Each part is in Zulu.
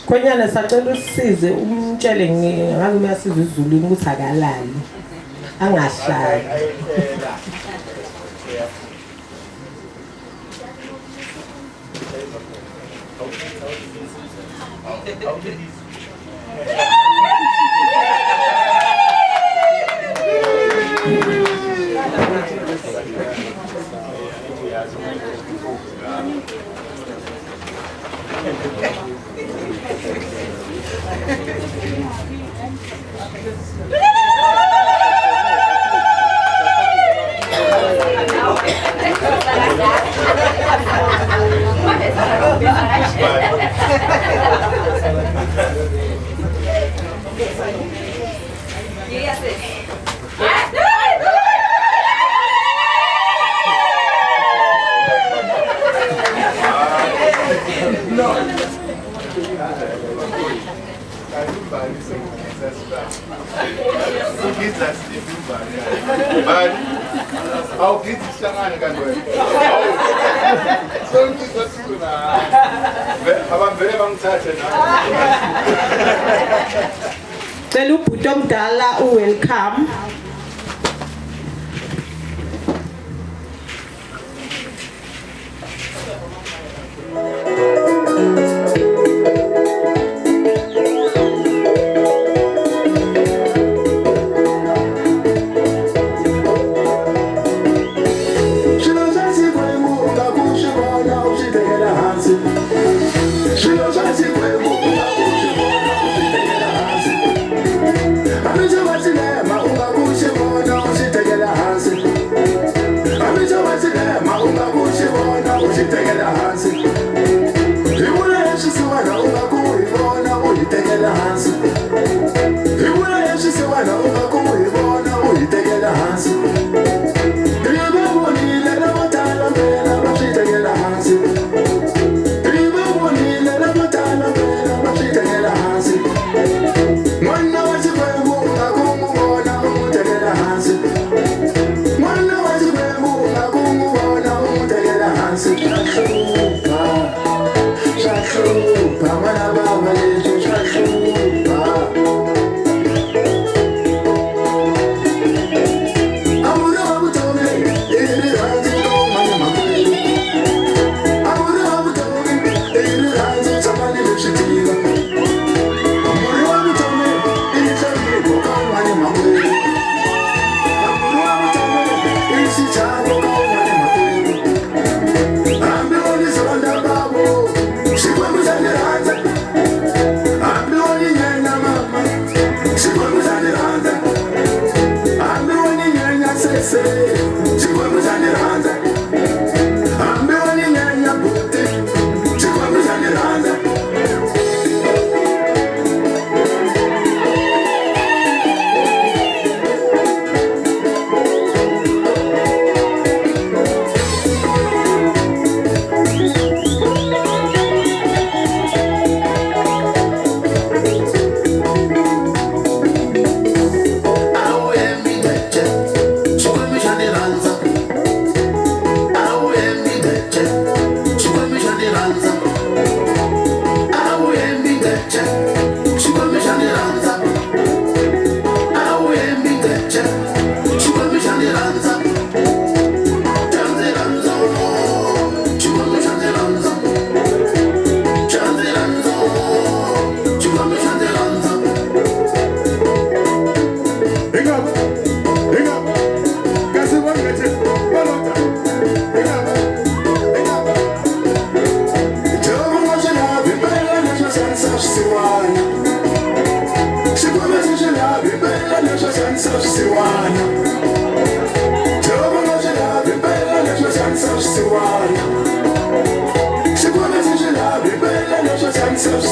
Khonyana sacela usisize umtshele ngabe uyasiza isiZulwini ukuthi akalali angahlali. Cela ubhuti omdala welcome.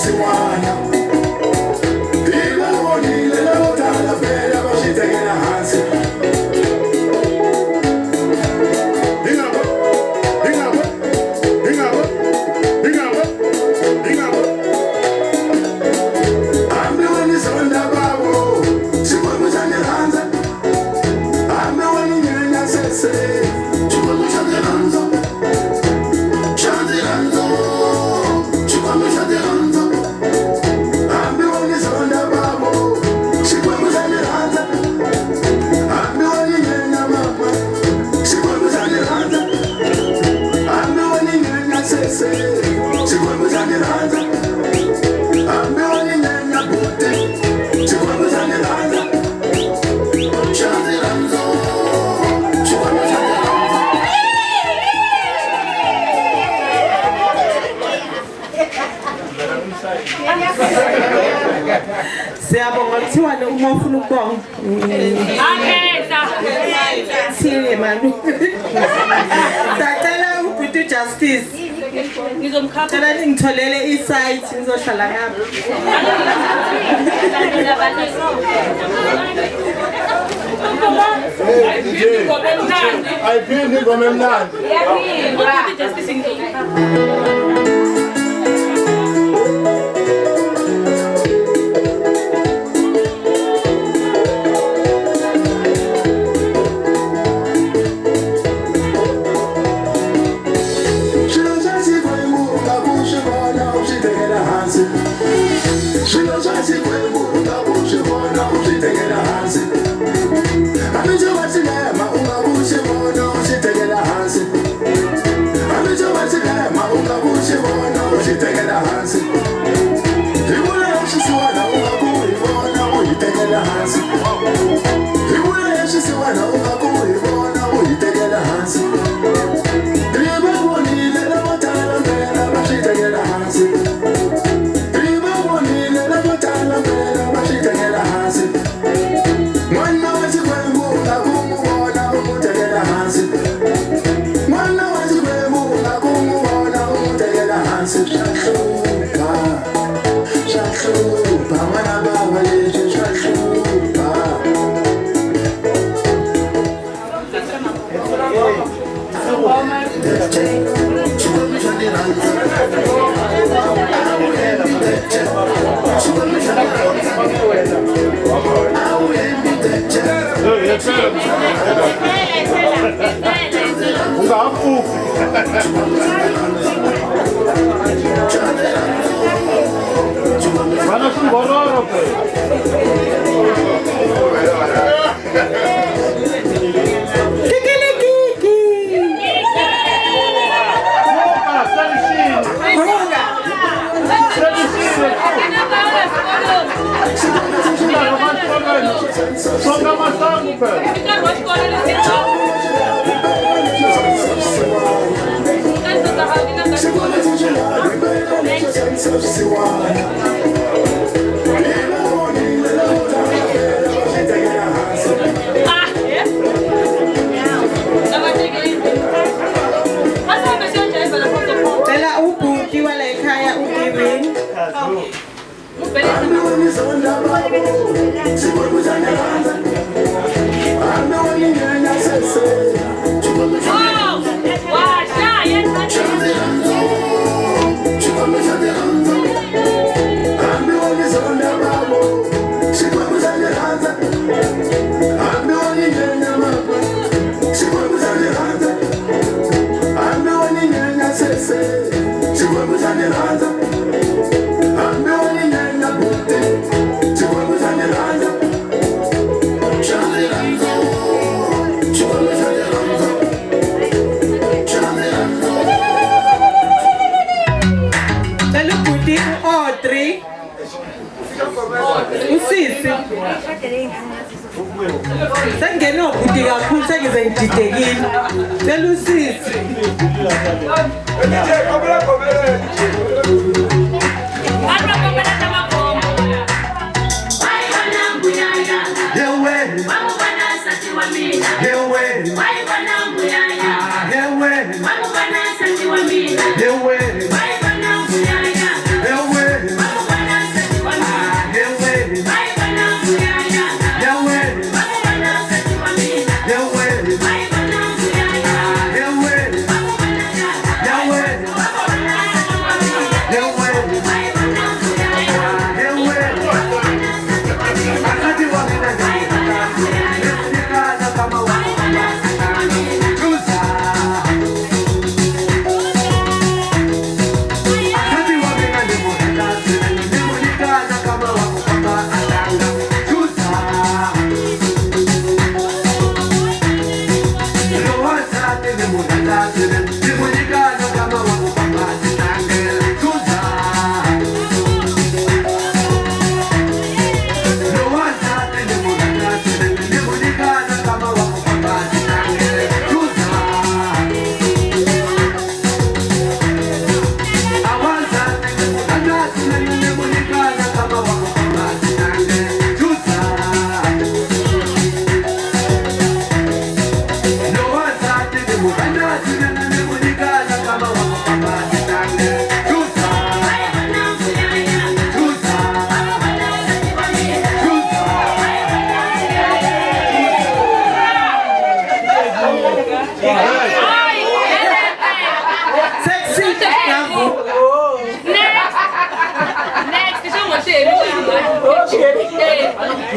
Siwana, Diva, Bonilla, Lota, la ufuna ukubonga. Sile manu. Sacela ubhuti Justice. Ngizomkhapha ngitholele isite ngizohlala ngapha. Ayiphindi ingoma emnandi.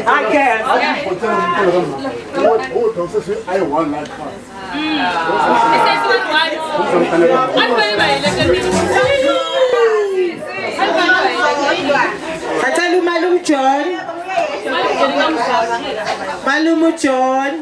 can. I want that car. Katalu Malum John. Malumu John.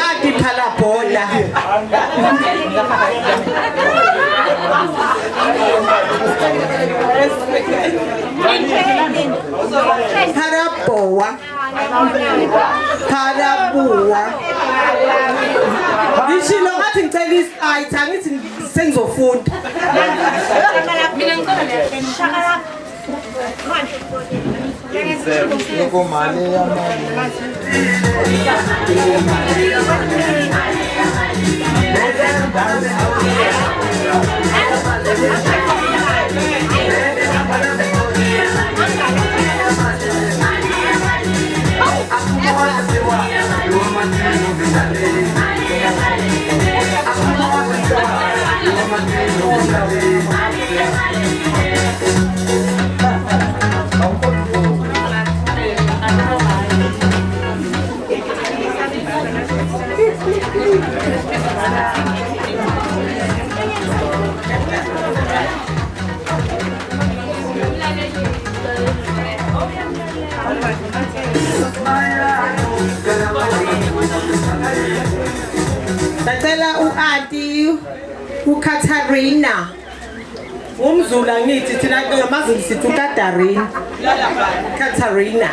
Adi palabola. Paraboa. Paraboa. Ngishilo ngathi ngicela isiayitha ngithi sengizofunda. Mina ngicela Loko mali ya Sacela u-Auntie uKatharina. Umzulu angithi thina ngamaZulu sithi uKatarina. Katharina.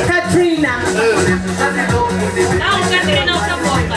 Katrina. Now Katrina usaboka.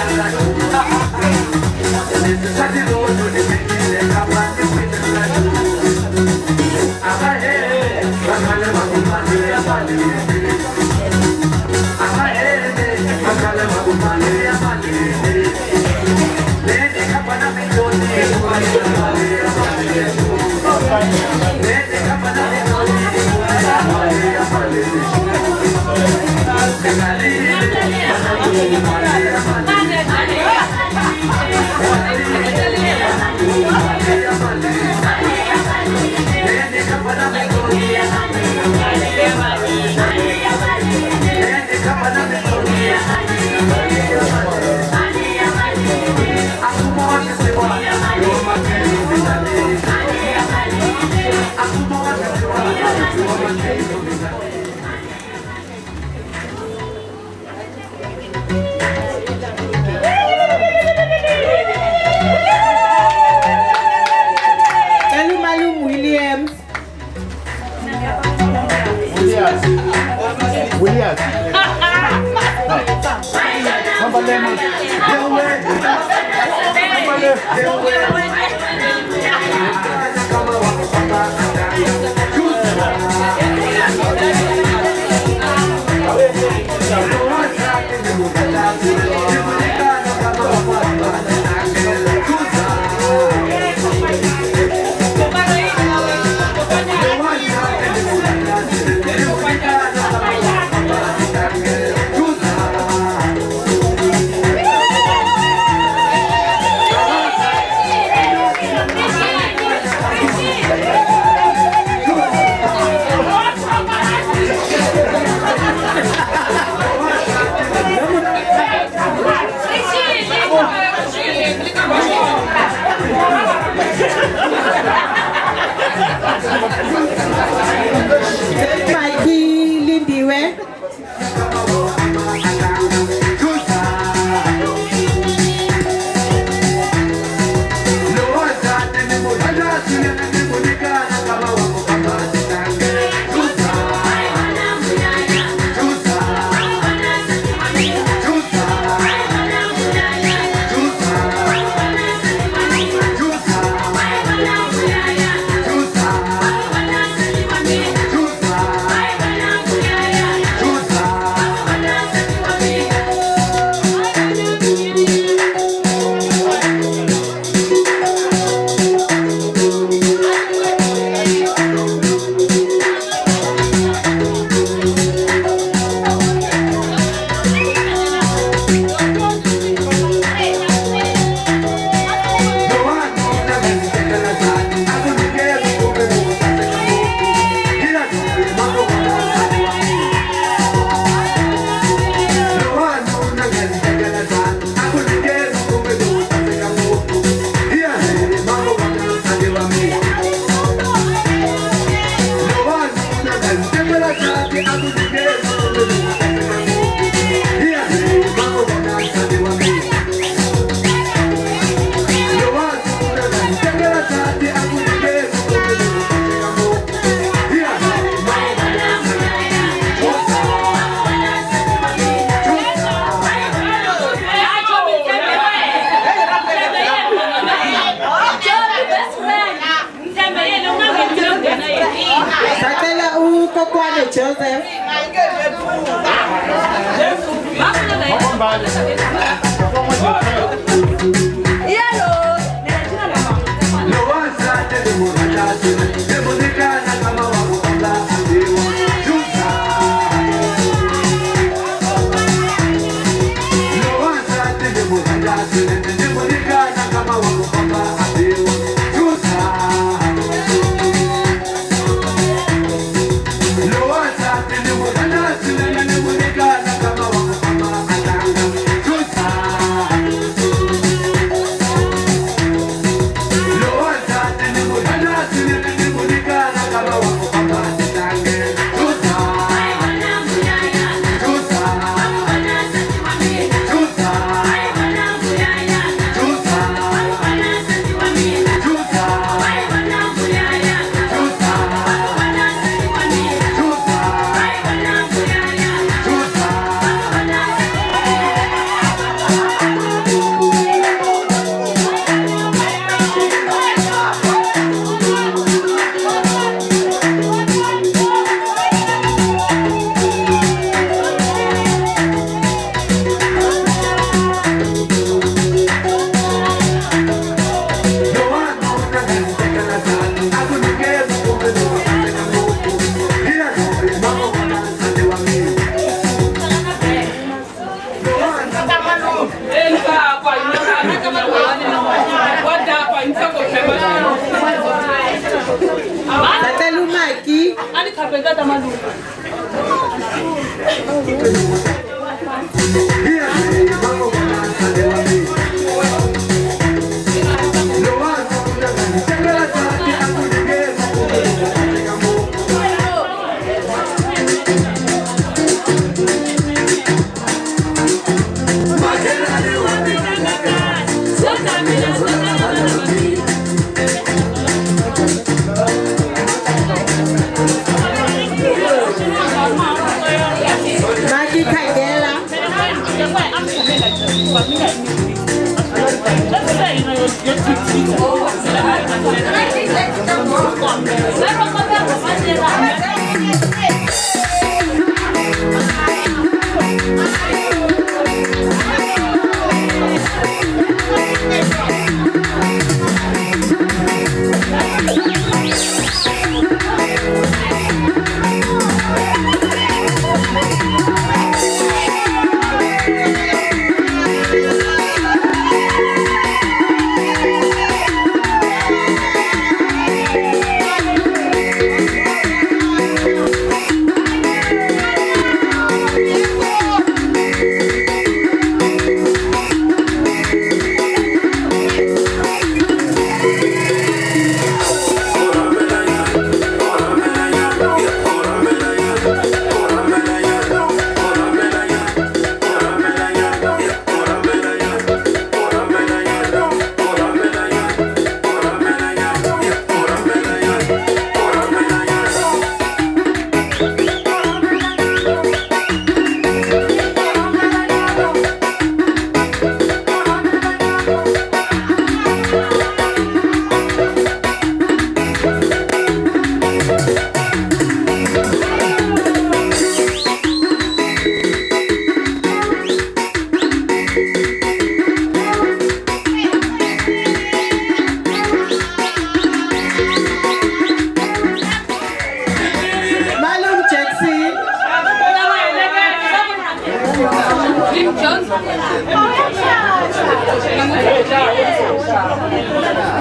Joseph.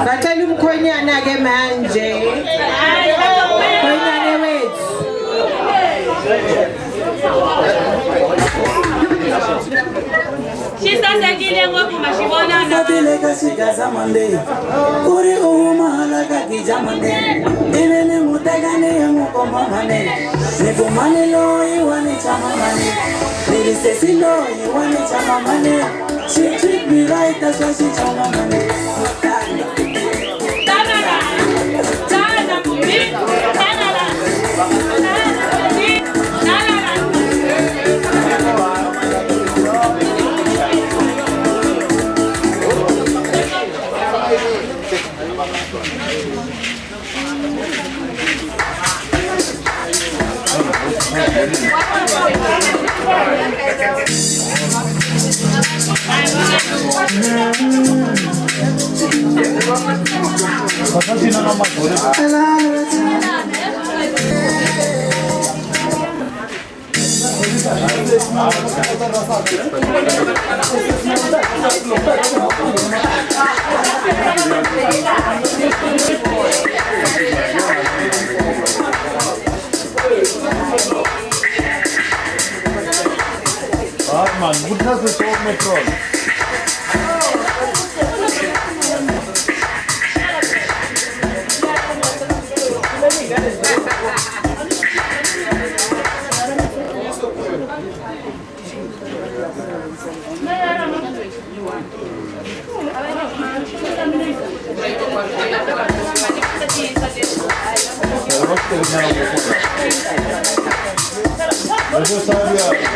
Bacela umkhonyana ke manje. Khonyane wethu. Shisasekile ngoba mashibona Katileka sikaza mande Uri umahala kakijamande Ibene mutegane ya mukoma mane Nipumane lo iwane chama mane Nilisesi lo iwane chama mane She treat me right, that's why she chama mane Man, gut hast du so mit Roll. Eso sabía.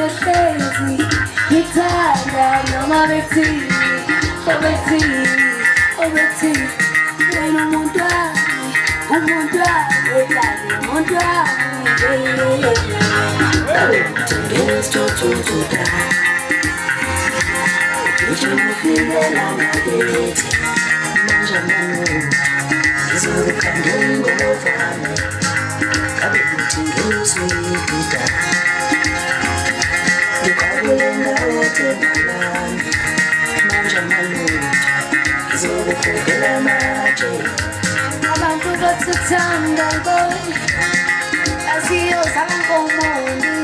behlezi ngithanda noma bethi wena umuntu wami lali umuntu wami abantu bathanda asiyozala ngomondi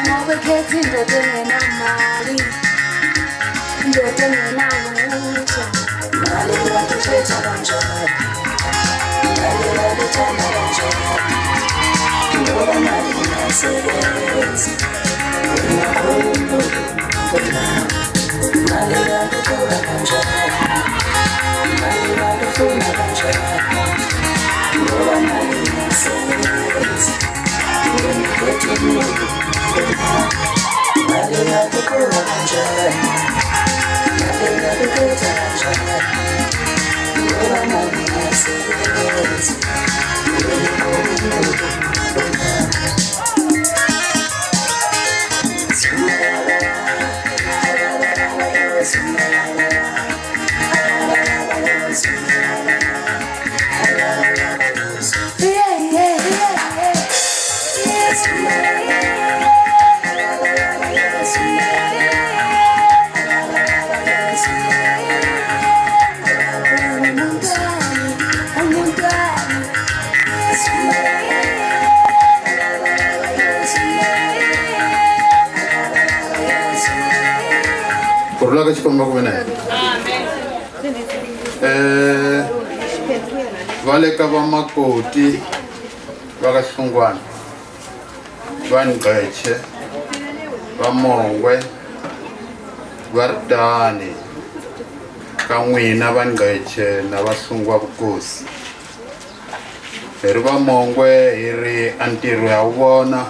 ngoba ekhetha indoda engenamali indoda engenalutho mali yakuthetha kanjani mali yakuthanda kanjani ngoba mali ingasebenzi mali yakuthola kanjani mali yakufuna kanjani ngoba mali ingasebenzi mali yakuthola kanjani mali yakuthola kanjani ngoba mali ingasebenzi Kurula ka xikomba ku vena vale ka va makoti va ka Hlungwane va Ngqeche va Mongwe va Ritani ka n'wina va Ngqeche na va Hlungwa Vukosi hi ri va Mongwe hi ri a ntirho ya vona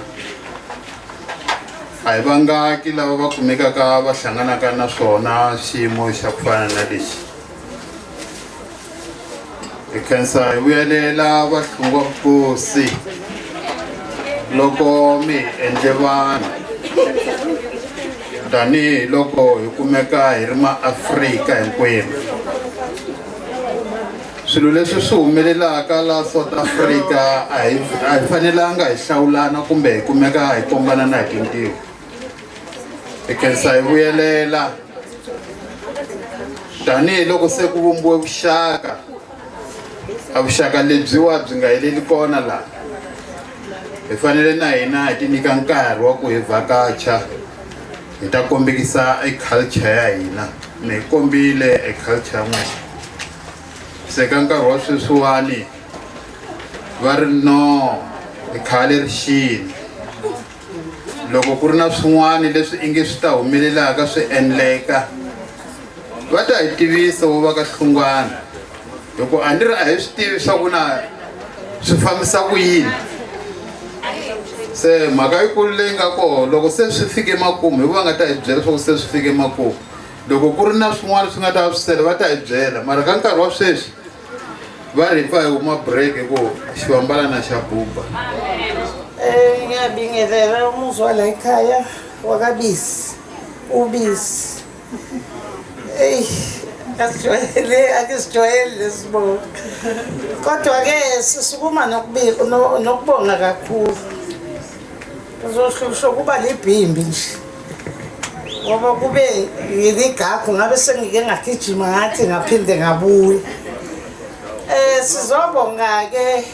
a hi vangaki lava va kumekaka va hlanganaka na swona xiyimo xa ku fana na lexi hi khensa hi vuyelela va Hlungwa Vukosi loko mi endle vanhu tanihi loko hi kumeka hi ri maAfrika hinkwenu swilo leswi swi humelelaka la South Africa a hi fanelanga hi hlawulana kumbe hi kumeka hi kombana na hi tintiho hi khensa hi vuyelela tanihi loko se ku vumbiwe vuxaka a vuxaka lebyiwa byi nga heleli kona laha hi fanele na hina hi ti nyika nkarhi wa ku hi vhakacha hi ta kombekisa e culture ya hina mi hi kombile e culture ya n'wina se ka nkarhi wa sweswiwani va ri no hi khale rixini loko ku ri na swin'wana leswi inge swi ta humelelaka swi endleka va ta hi tivisa vo va ka Hlungwane loko a ni ri a hi swi tivi swa ku na swi fambisa ku yini se mhaka yikulu leyi nga koho loko se swi fike makumu hi vo va nga ta hi byela swa ku se swi fike makumu loko ku ri na swin'wana swi nga ta swi sele va ta hi byela mara ka nkarhi wa sweswi va ri pfa hi huma break hi ku xivambalana xa buba ngiyabingelela umuzwa la ekhaya wakabisi ubisi akisijwayele lesibongo kodwa-ke sisukuma nokubonga kakhulu uzohlusho kuba libhimbi nje ngoba kube ngiligagu ngabe sengike ngagijima ngathi ngaphinde ngabuya sizobonga-ke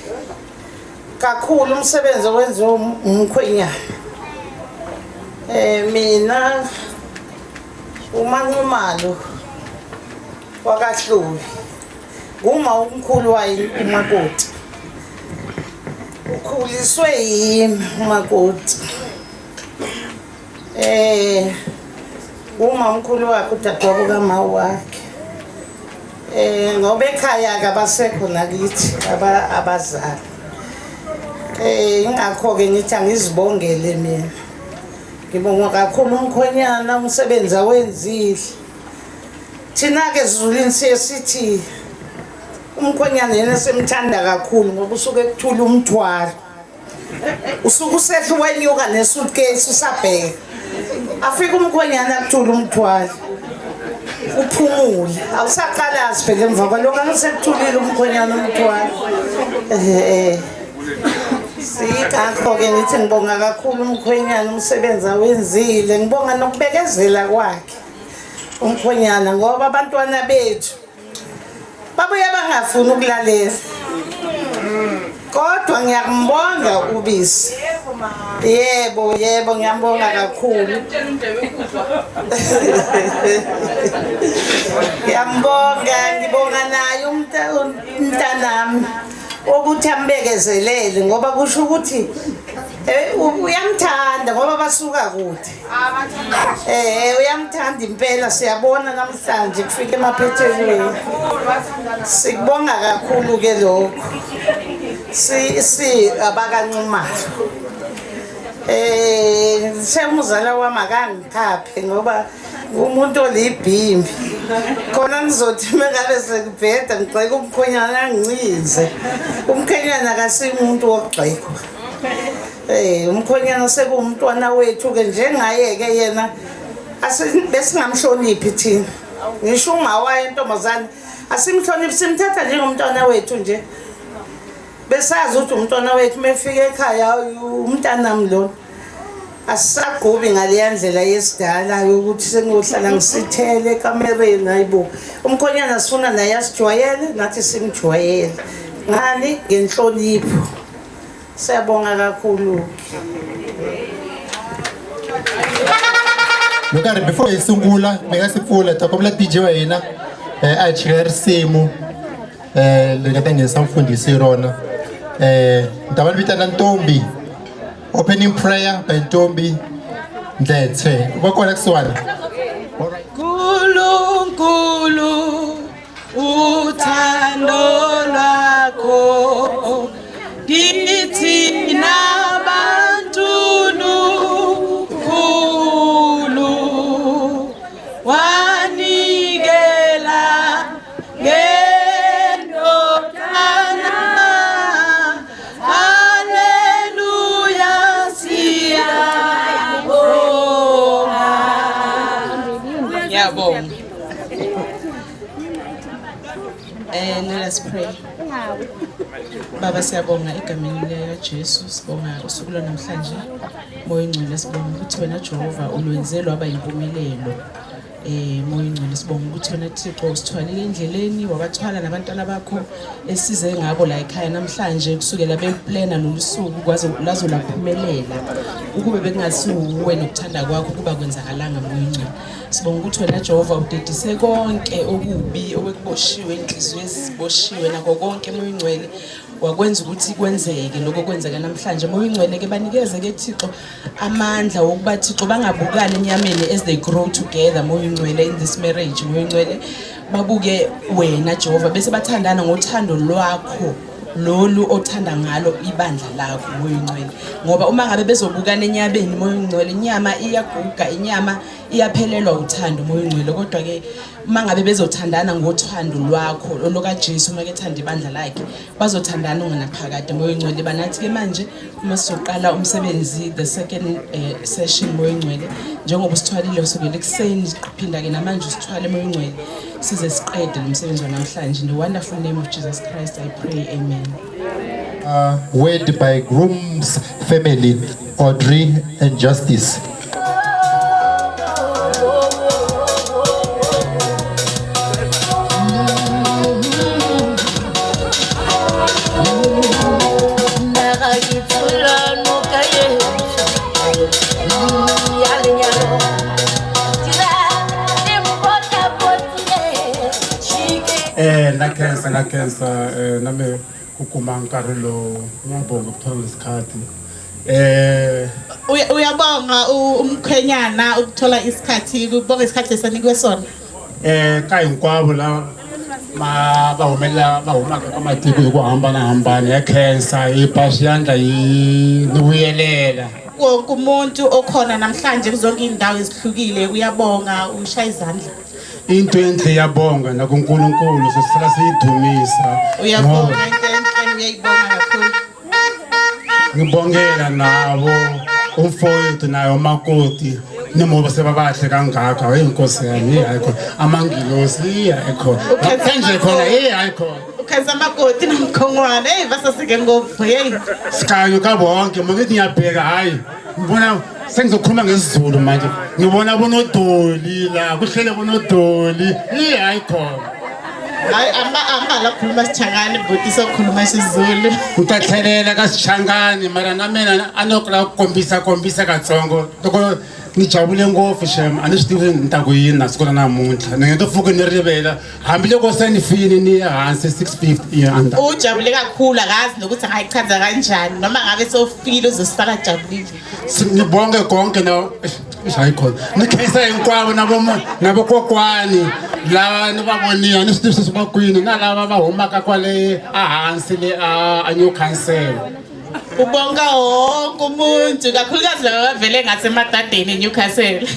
kakhulu umsebenzi owenziwe umkhwenyana mina uManqumalo wakaHlubi nguma umkhulu wayo umakoti ukhuliswe yimi umakoti uma umkhulu wakhe udadewabo kama wakhe ngoba ekhaya akabasekho nakithi abazali ingakho ke ngithi angizibongele mina ngibonga kakhulu umkhwenyana umsebenzi awenzile. Thina-ke Zuluwini siye sithi umkhwenyana yena semthanda kakhulu ngoba usuke ekuthula umthwalo. Usuke usehla wenyuka nesuitcase usabheka. Afika umkhwenyana akuthula umthwalo. Uphumule. Awusaqalazi phela emva kwalokho angisekuthulile umkhwenyana umthwalo. Sikakho-ke ngithi ngibonga kakhulu umkhwenyana umsebenzi awenzile. Ngibonga nokubekezela kwakhe umkhwenyana ngoba abantwana bethu babuye bangafuni ukulalela. Kodwa ngiyambonga ubisi. Yebo ngiyambonga kakhulu. Ngibonga naye umntanami ukuthi ambekezelele ngoba kusho ukuthi uyamthanda ngoba basuka kude. Uyamthanda impela siyabona namhlanje kufika emaphethelweni. Sikubonga kakhulu ke lokho. Si abakancumayo. Semuzala wami akangikhaphe ngoba umuntu olibhimbi. Khona ngizothi mengabe sekubheda ngigxeka umkhwenyana angincize. Umkhwenyana akasimuntu wokugxekwa. Umkhwenyana sekuwumntwana wethu ke njengaye ke yena besingamhloniphi thina. Ngisho ungawaye intombazane asimhloniphi simthatha njengomntwana wethu nje. Besazi ukuthi umntwana wethu mefika ekhaya umntanami lo asisagqubi ngaleya ndlela yesidala yokuthi sengiyohlala ngisithele ekamereni hayibo. Umkhwenyana sifuna naye asijwayele nathi simjwayele. Ngani ngenhlonipho. Siyabonga kakhulu. Lokare before isungula bekasifula takomla DJ wa yena achika risimu lekade ngesamfundisi rona ndabali bitana Ntombi opening prayer by Ntombi Ndletshe ubakhona kuswana. Nkulunkulu uthando lwakho kithi nabantu nukhulu wanikela ngendodana. Haleluya siyabonga. Let us pray. Baba siyabonga egameni likaJesu, sibonga usuku lwanamhlanje. Moya Ngcwele sibonga ukuthi wena Jehova ulwenze lwaba impumelelo. Moya Ngcwele sibonga ukuthi wena Thixo usithwalile endleleni wabathwala nabantwana bakho esize ngabo la ekhaya namhlanje kusukela beplana lolusuku kwaze lazo laphumelela. Ukube bekungasiwe nokuthanda kwakho kuba kwenzakalanga Moya Ngcwele. Sibonga ukuthi wena Jehova udedise konke okubi okwekuboshiwe inhliziyo eziboshiwe nakho konke Moya Ngcwele wakwenza ukuthi kwenzeke lokho kwenzeka namhlanje. Moya Ngcwele ke banikeze ke Thixo amandla wokuba Thixo bangabukani enyameni as they grow together Moya Ngcwele in this marriage. Moya Ngcwele babuke wena Jehova bese bathandana ngothando lwakho lolu othanda ngalo ibandla lakho Moya Ngcwele. Ngoba uma ngabe bezobukana enyabeni Moya Ngcwele inyama iyaguga, inyama iyaphelelwa uthando Moya Ngcwele. Kodwa ke uma ngabe bezothandana ngothando lwakho olokaJesu uma kethanda ibandla lakhe bazothandana nganaphakade Moya Ngcwele. Banathi ke manje uma sizoqala umsebenzi the second session Moya Ngcwele njengoba usithwalile usukela ekuseni siqiphinda ke namanje usithwale Moya Ngcwele size siqede lo msebenzi wanamhlanje. In the wonderful name of Jesus Christ I pray, amen. Wed by groom's family, Audrey and Justice. Nakenza nami ukuma nkarhi lo ngiyabonga ukuthola isikhathi. Uyabonga umkhwenyana ukuthola isikhathi kubonga isikhathi esanikwe sona. Ka hinkwavo la va humaka ka matiko hi ku hambanahambana ya khensa yi ba xiyandla yi ni vuyelela wonke umuntu okhona namhlanje kuzonke iy'ndawo ezihlukile uyabonga ushaya izandla into enhle iyabonga nakunkulunkulu sosala siyidumisa uyabonga into enhle uyayibonga kakhulu ngibongela nabo umfowethu naye umakoti nimoba sebabahle kangaka hayi inkosi yami hayi khona amangilosi hayi khona kanje khona hayi khona ukhenza amakoti nomkhongwane hey basasike ngopfu hey sikhanyo ka bonke mangithi ngiyabheka hayi ngibona sengizokhuluma ngesizulu manje ngibona bonodoli la kuhlele bonodoli hayi khona hayi angala khuluma sichangane bhuti sokhuluma isiZulu utathelela ka sichangani mara na mina anokula kombisa katsongo loko ni jabule ngopfu shem a ni swi tivi ni ta ku yini na siku ra namuntlha ni nge to pfuki ni rivela hambiloko se ni file ni ya hansi 650 ujabule kakhulu akazi nokuthi angayichaza kanjani noma ngabe sofile uzosala jabulile ngibonge konke na hayi khona ni khensa hinkwavo na vokokwani lava ni va voniwa ni swi tivi sweswi va kwini na lava va humaka kwale ahansi le a New Council ubonga wonke umuntu kakhulukazi laba bavele ngasemadadeni eNewcastle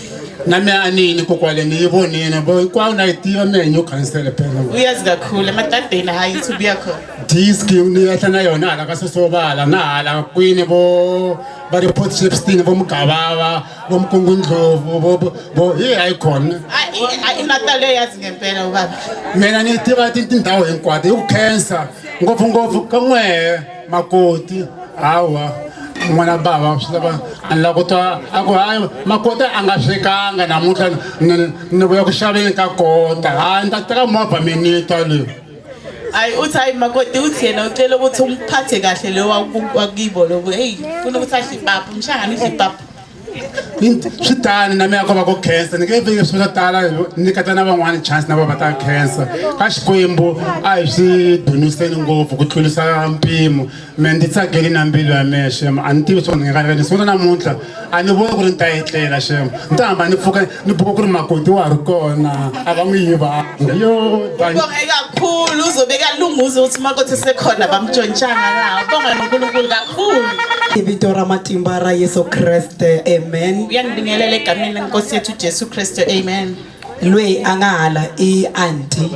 na mina anini kokwale ngiyibonile bo hinkwavo na yi tiva mina New Council phela uyazi kakhulu emadadeni hayi YouTube yakho diski ni yahla na yona hala ka sosobala na hala kwini vo va report Shepstein vo Mugabava vo Mkungundlovu vo hayi khona inatale yazi ngempela ubaba mina ni tiva tindhawu hinkwato hi ku khensa ngopfungopfu ka n'wehe makoti hawa n'wana bava swi lava a ni lava ku twa a ku hayi makota a nga swekanga namuntlha ni vuya ku xaveni ka kota hayi ni ta teka movha minita leyi hayi uthi hayi makoti uthi yena ucela ukuthi umphathe kahle lo wakibo lo hey funa ukuthi ahle ipapa mshangani idle ipapa swi tani na mina ko va ku khensa ni nge veki swi nga tala ni kata na van'wani chance na vo va ta khensa ka Xikwembu a hi swi duniseni ngopfu ku tlurisa mpimo me ndzi tsakeli na mbilu ya mehe shem a ni tivi swo ni nga ni sungula namuntlha a ni voni ku ri ni ta etlela shem ni ta hamba ni pfuka ni buka ku ri makoti wa ha ri kona a va n'wi yivanga yo bonge kakhulu uzobeka lunguze ukuthi makoti sekhona bamtshontshanga la bonga noNkulunkulu kakhulu Vito ra matimba ra Yesu Kriste amen uyangibingelela egameni lenkosi yethu Jesu Kristu amen lwe angala I auntie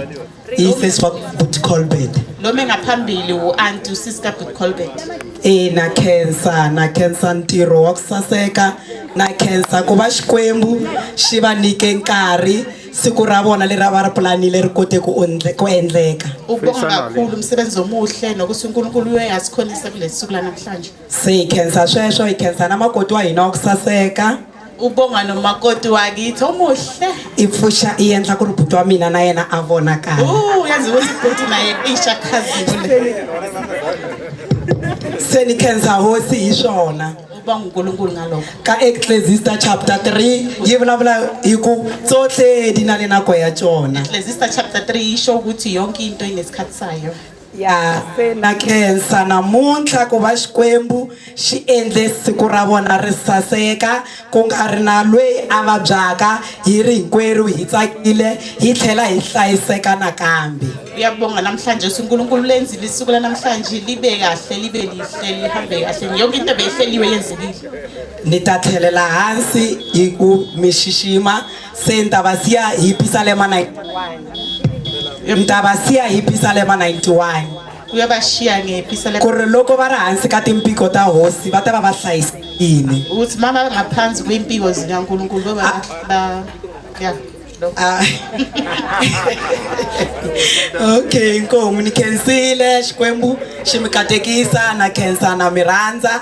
iseswa but Colbert lo mengaphambili uanti usiska but Colbert na cancer ntiro wa kusaseka na cancer ku va Xikwembu xi va nike nkarhi siku ra vona leri va ri planile ri kote ku endleka ubonga kakhulu umsebenzi omuhle nokuthi uNkulunkulu uyasikhonisa kulesi siku namhlanje se cancer sweswo I cancer na makoti wa hina wa kusaseka ubonga nomakoti wakithi omuhle ipfusha iendla ku ri buti wa mina na yena a vona kahle uyazi ukuthi buti naye isha khazile se ni cancer hosi hi swona ubonga uNkulunkulu ngalokho ka Ecclesiastes chapter 3 yi vulavula hi ku tsohle di na le nako ya tsona Ecclesiastes chapter 3 isho ukuthi yonke into inesikhathi sayo ya se na cancer namuntlha ku va Xikwembu xi endle siku ra vona ri saseka ku nga ri na lweyi a vabyaka hi ri hinkwerhu hi tsakile hi tlhela hi hlayiseka nakambe uyabonga namhlanje uNkulunkulu lenzile isuku namhlanje libe kahle libe lihle lihambe kahle yonke into beyihleliwe yenzekile ni ta tlhelela hansi hi ku mi xixima se ni ta va siya hi Psalm 91 ni ta va siya hi Psalm 91 uyabashiya ngePsalm ku ri loko va ri hansi ka timpiko ta hosi va ta va va hlayisekile ukuthi mama ngaphansi kwempiko zikaNkulunkulu ba ya okay inkomu ni khensile Xikwembu xi mi katekisa na khensa na mi rhandza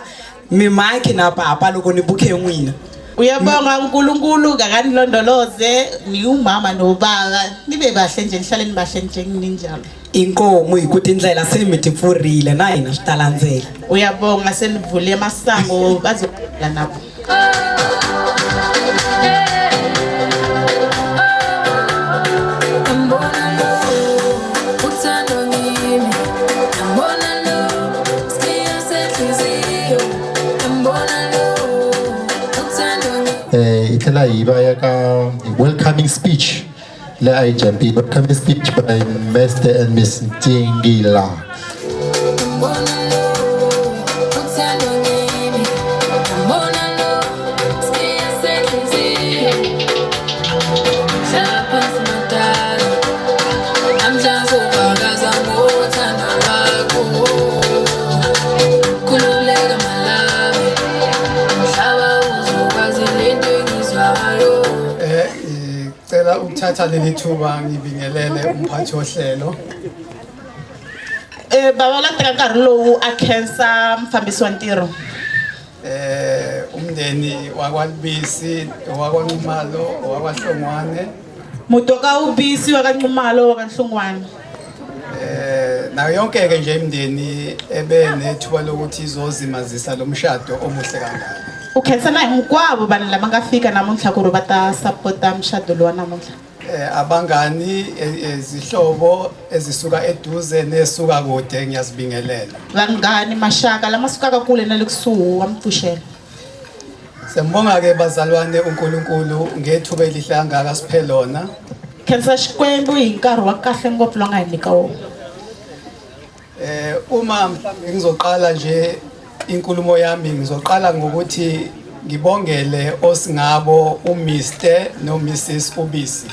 mi maki na papa loko ni bukhe n'wina uyabonga uNkulunkulu kakanilondoloze ni umama nobaba nibe bahle nje nihlale nibahle nje ninjalo inkomu hi ku tindlela se mi ti pfurile na hina swi ta landzela uyabonga senivule masango bazokula nabo Itela hi va ya ka welcoming speech le IJP. Welcome speech by Mr. and Miss Tingila. Cela ukuthatha leli thuba ngibingelele umphathi ohlelo. Baba la teka nkarhi lowu a khensa mfambisi wa ntirho. Umndeni wakwaLibisi, wakwaNxumalo, wakwaHlongwane. Mutoka ubisi wa kaNxumalo wa kaNhlongwane. Nayo yonke ke nje imindeni ebe nethuba lokuthi izozimazisa lo mshado omuhle kangaka. Ukhensa na hinkwavo vanhu lava nga fika namuntlha ku ri va ta sapota mushado lowa namuntlha. Abangani izihlobo ezisuka eduze nesuka kude ngiyazibingelela. Vanghani mashaka lama sukaka kule na le kusuhi wa mpfuxela. Sembonga ke bazalwane uNkulunkulu ngethuba elihle kangaka siphe lona. Khensa Xikwembu hi nkarhi wa kahle ngopfu lowu nga hi nyika wona. Uma mhlawumbe ngizoqala nje inkulumo yami ngizoqala ngokuthi ngibongele osingabo uMr no Mrs Ubisi.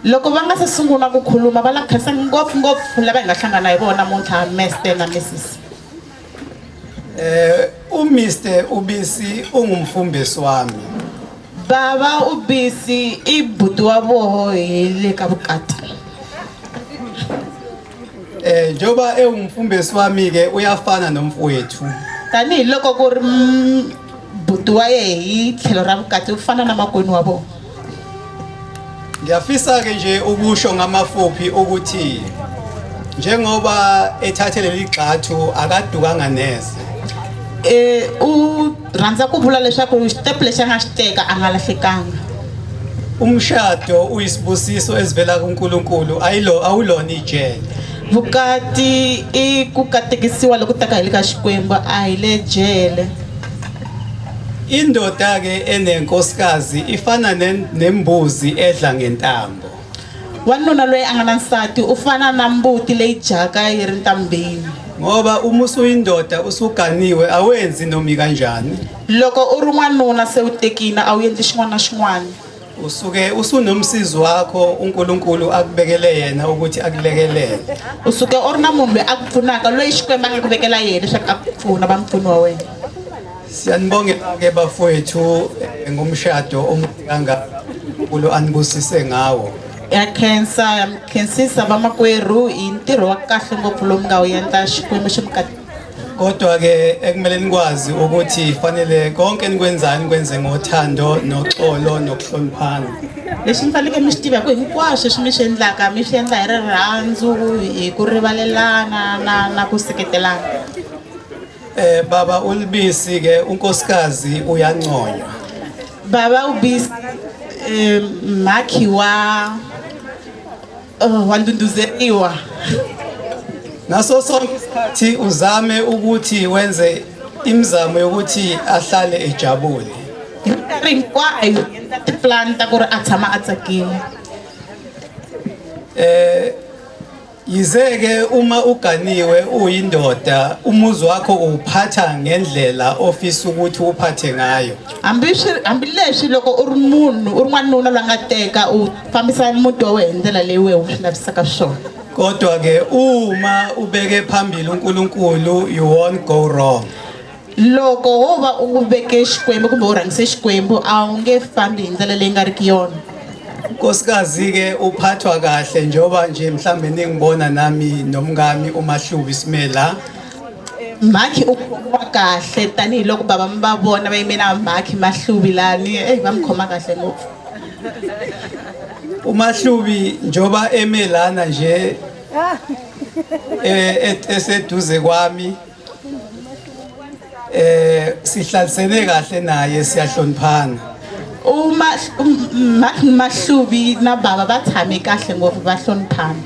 Loko va nga se sungula ku khuluma va la khensa ngopfu lava hi nga hlangana hi vona namuntlha Mr na Mrs. uMr Ubisi ungumfumbisi wami. Baba Ubisi I buti wa voho hi le ka vukati. Njoba ungumfumbisi wami ke uyafana nomfowethu. Tani loko ku ri buti wa ye hi tlhelo ra vukati u fana na makwenu wa vona. Ngiyafisa ke nje ukusho ngamafuphi ukuthi njengoba ethathele ligxathu akadukanga neze. U rhandza ku vula leswaku step lexi nga xi teka a nga lahlekanga. Umshado uyisibusiso esivela kuNkulunkulu awulona ijele. Vukati I ku katekisiwa loko taka hi le ka Xikwembu a hi le jele. Indoda ke enenkosikazi ifana nembuzi edla ngentambo. Wanuna loyi a nga na nsati u fana na mbuti leyi dyaka yi ri ntambeni. Ngoba uma usuyindoda usuganiwe awenzi nomi kanjani. Loko u ri n'wanuna se u tekile a wu endli xin'wana na xin'wana. Usuke usunomsizi wakho uNkulunkulu akubekele yena ukuthi akulekelele. Usuke u ri na munhu loyi a ku pfunaka loyi Xikwembu a nga ku vekela yena leswaku a ku pfuna va mpfuni wa wena. Siyanibongela ke bafowethu ngomshado omuhle kangaka uNkulunkulu anibusise ngawo. Ya khensisa vamakwerhu hi ntirho wa kahle ngopfu lowu nga wu endla Xikwembu xi mukati. Kodwa ke ekumele nikwazi ukuthi fanele konke nikwenzani kwenze ngothando noxolo nokuhloniphana. Leswi mi faneleke mi swi tiva ku hinkwaswo leswi mi swi endlaka mi swi endla hi rirhandzu hi ku rivalelana na ku seketelana. Baba uLibisi ke unkosikazi uyanconywa. Baba Ubisi mhakhi wa ndunduzeriwa. Naso sonke isikhathi uzame ukuthi wenze imizamo yokuthi ahlale ejabule. Nkarhi hinkwayo endla tiplan ta ku ri a tshama a tsakile. Yizeke uma uganiwe uyindoda umuzi wakho uphatha ngendlela ofisa ukuthi uphathe ngayo. Hambileswi loko u ri munhu u ri n'wanuna loyi nga teka u fambisa muti wa wena hi ndlela leyi wehe u swi lavisaka swona. Kodwa ke uma ubeke phambili uNkulunkulu you won't go wrong. Loko wo va u veke Xikwembu kumbe u rhangise Xikwembu a wu nge fambi hi ndlela leyi nga riki yona. Unkosikazi ke uphathwa kahle njoba nje mhlambe ningibona nami nomngami uMahlubi Simela. Mhakhi u khoma kahle tanihi loko baba mi va vona va yime na Mhakhi Mahlubi lani va mi khoma kahle ngopfu. uMahlubi njoba emelana nje eseduze kwami sihlalisene kahle naye siyahloniphana. Mahlubi na baba va tshame kahle ngopfu va hloniphana.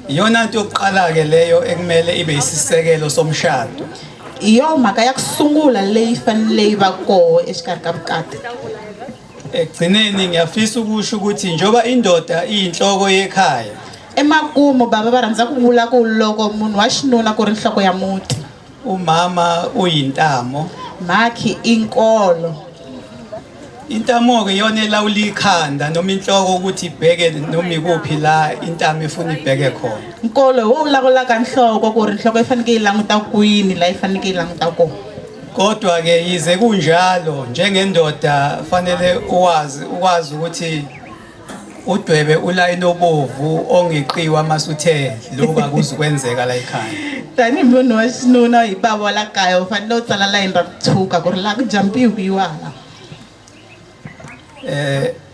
Iyona nto yokuqala ke leyo ekumele ibe isisekelo somshado. Iyo mhaka ya ku sungula leyi fanele yi va koho exikarhi ka vukati. Ekugcineni ngiyafisa ukusho ukuthi njoba indoda iyinhloko yekhaya. Emakumu baba va rhandza ku vula ku loko munhu wa xinuna ku ri nhloko ya muti. Umama uyintamo. Makhi inkolo. Intamo ke yona elawula ikhanda noma inhloko ukuthi ibheke noma ikuphi la intamo efuna ibheke khona. Nkolo wo ulakula ka nhloko ku ri nhloko ifanele ilanguta kwini la ifanele ilanguta kona. Kodwa ke yize kunjalo njengendoda fanele ukwazi ukuthi udwebe ulayini obovu ongeqiwa masuthe lokho akuzikwenzeka la ekhaya. Tani munhu wa xinuna hi bava la kaya u fanele u tsala layini ra kutshuka ku ri la ku jampiwiwa.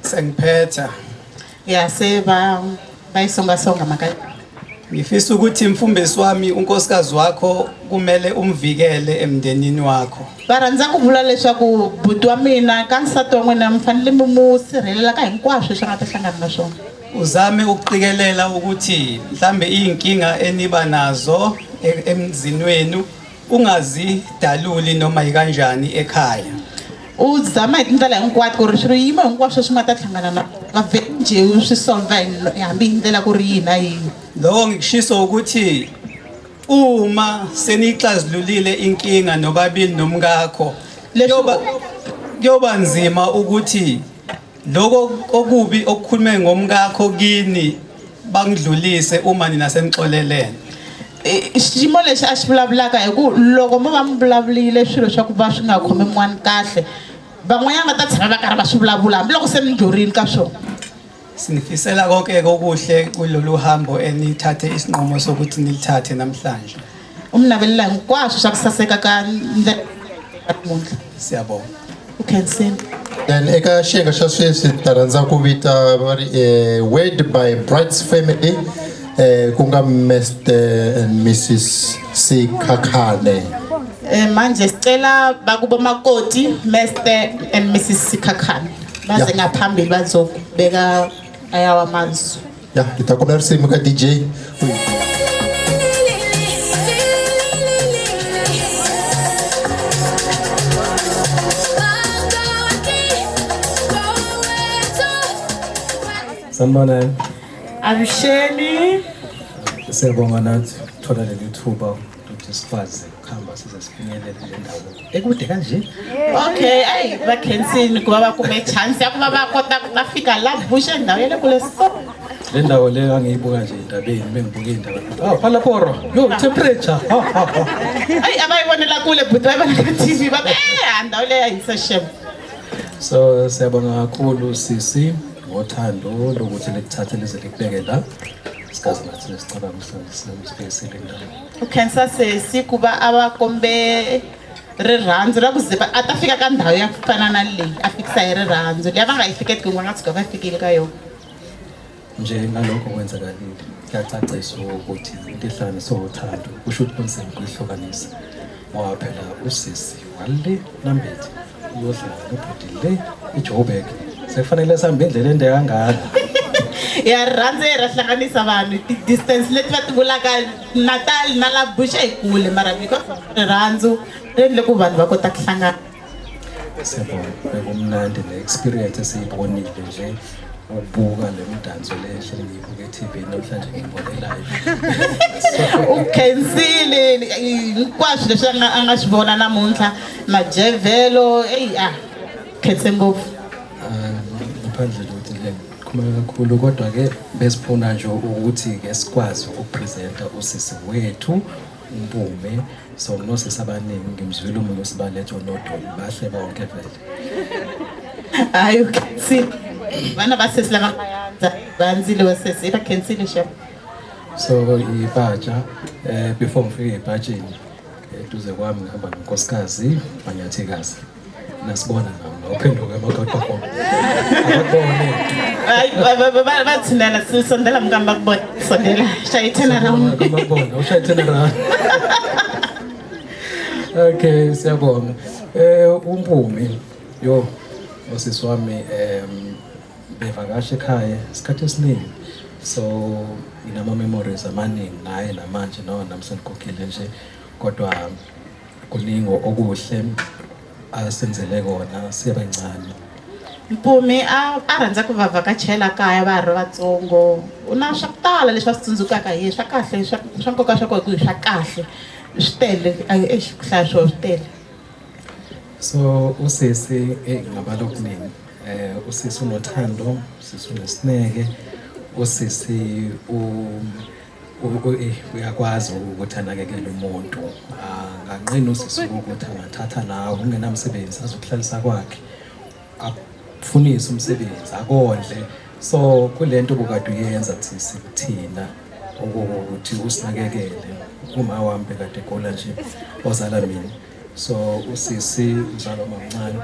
Sengiphetha. Ya se ba isonga maka. Ngifisa ukuthi mfumbesi wami unkosikazi wakho kumele umvikele emndenini wakho. Va rhandza ku vula leswaku buti wa mina ka nsati wa n'wina mi fanele mu sirhelela ka hinkwaswo leswi nga ta hlangana na swona. Uzame ukuqikelela ukuthi mhlambe inkinga eniba nazo emzini wenu ungazidaluli noma ikanjani ekhaya. Uzama hi tindlela hinkwato ku ri swiyimo hinkwaswo swi nga ta hlangana na va vhele nje u swi solva hambi hi ndlela ku ri yini na yini. Lokho ngikushiso ukuthi uma senixazululile inkinga nobabili nomkakho kuyoba nzima ukuthi lokho okubi okukhulume ngomkakho kini bangidlulise uma nina senixolelene. Xiyimo lexi a xi vulavulaka hi ku loko mo va mi vulavulile swilo swa ku va swi nga khomi n'wana kahle van'wanyana va ta tshama va karhi va swi vulavula hambiloko se mi dlurile ka swona. Sinifisela konke okuhle kulolu hambo enithathe isinqumo sokuthi nilithathe namhlanje. Umnabelela hinkwaswo swa ku saseka ka ndlela namuntlha. Siyabonga. Ukhensini. Then eka xiyenge xa sweswi ta rhandza ku vita va ri wed by bride's family ku nga Mr and Mrs Sikhakhane. Manje sicela bakubo makoti Mr and Mrs Sikhakhane baze ngaphambili bazobeka ayawa amazwi. Ya kita kombela risimu ka DJ. Sanibonani. Avuxeni. Siyabonga nathi thola leli thuba ukuthi sifaze ukuhamba size sifinyelele le ndawo ekude kanje. Okay, ayi va khensini ku va va kume chance ya ku va va kota ku ta fika la bush ndawo ya le kule so. Le ndawo le angiyibuka nje endabeni bengibuka indaba. Phala poro. Yo temperature. Ayi abayibonela kule but bayibona ku TV ba ndawo le ayisa shem. So siyabonga kakhulu sisi ngothando lokuthi lekuthathe lize likubeke la. Sikaze nathi sicabanga ukuthi sibhekisele ndawo. Ukhensa sesi kuba abakombe rirhandzu ra ku ziba a ta fika ka ndhawu ya ku fana na leyi a fikisa hi rirhandzu leyi va nga yi fiketi ku nga tshuka va fikile ka yona. Nje ngalokho kwenzakalile kuyacacisa ukuthi into ehlanganisa uthando kusho ukuthi kunzima ukuyihlukanisa ngoba phela usisi wale Nambethi uyohlala nobhuti le eJoburg sekufanele sihambe indlela ende kangaka. Ya rirhandzu ra hlanganisa vanhu distance leti va ti vulaka Natal na la bush hi kule mara because rirhandzu ri endle ku vanhu va kota ku hlangana. Siyabonga bekumnandi ne-experience esiyibonile nje ukubuka le mdanso le ehlele ngiyibuka e-TV namhlanje ngiyibone live. Ukhensile hinkwaswo leswi a nga swi vona namuntlha majevhelo khense ngopfu. Ngaphandle lokuthi le khuluma kakhulu kodwa ke besifuna nje ukuthi ke sikwazi ukupresenta usisi wethu uMpume so nosisi abaningi ngimzwile umuntu osibalethe uNodoli bahle bonke vele. Hayi ukhensile bana basesi laba banzile wasesi bakhensile shem. So ibhaja before ngifike ebhajeni eduze kwami ngihamba nonkosikazi Manyathikazi nasibona nawo uphenduka emakhaya khona abakubone. Hayi bathindana sisondela mkamba kubona sondela shayithena round kubona ushayithena round. Okay siyabonga uMpume yo usisi wami bevakasha ekhaya isikhathi esiningi so inama memories amaningi naye namanje no namsenikhokhile nje kodwa kuningi okuhle asenzele kona siyabancane Mpumi a rhandza ku va vhakachela kaya va ha ri vatsongo u na swa ku tala leswi va swi tsundzukaka hi swa kahle swa nkoka swa kona ku swa kahle swi tele ku hlaya swona swi tele. So usisi ngabala okuningi usisi unothando, usisi unesineke, usisi uyakwazi ukuthi anakekele umuntu. Anganqeni usisi ukuthi angathatha nawe ungenamsebenzi azokuhlalisa kwakhe afunise umsebenzi akondle. So kulento obukade uyenza thina ukuthi usinakekele uma wami bekade egola nje ozala mina. So usisi uzalwa mamncane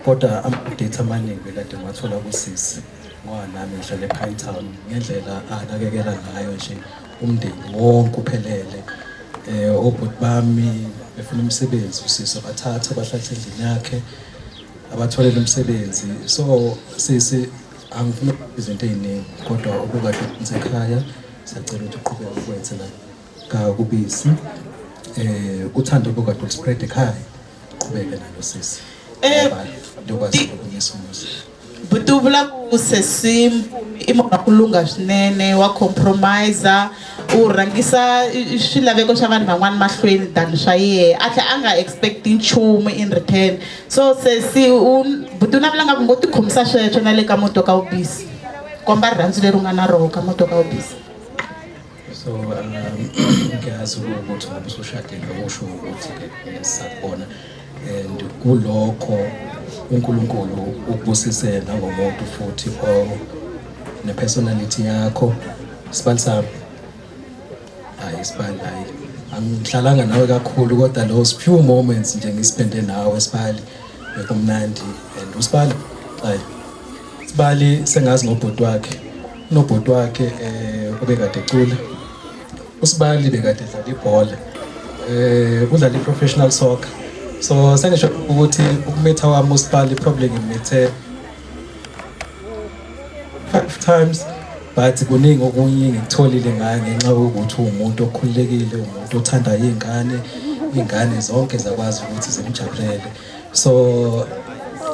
kodwa ama-update amaningi bekade ngiwathola kusisi ngoba nami ngihlala ePine Town ngendlela anakekela ngayo nje umndeni wonke uphelele. Obhuti bami befuna umsebenzi usisi abathathe bahlale endlini yakhe abatholele umsebenzi. So sisi angifuna izinto eziningi kodwa obukade ukwenza ekhaya siyacela ukuthi uqhubeke ukwenze la kaKubisi. Uthando obukade ukuspread ekhaya uqhubeke nalo sisi. Ndokwazi ukunyisa umuzi. Butubula ku sesi imona kulunga swinene wa compromise u rhangisa swilaveko swa vanhu van'wana mahlweni than swa yena a tlhela a nga expecting nchumu in return. So sesi buti u navela nga ku ngo tikhomisa sweswo na le ka muti wa ka Ubisi komba rirhandzu leri u nga na roho ka muti wa ka Ubisi. So ngiyazi ukuthi ngoba usushadile usho ukuthi-ke sakubona and kulokho uNkulunkulu ukubusise nangomuntu futhi ne-personality yakho. Sibali sami hayi Sibali hayi angihlalanga nawe kakhulu kodwa those few moments nje ngispende nawe Sibali bekumnandi. And uSibali hayi Sibali sengazi ngobhuti wakhe unobhuti wakhe obekade ecula. uSibali bekade edlala ibhola udlala i-professional soccer. So sengisho ukuthi ukumitha wami uSibali probably ngimithe 5 times but kuningi okunye ngikutholile ngaye ngenxa yokuthi umuntu okhululekile umuntu othanda iy'ngane zonke zakwazi ukuthi zimjabulele. So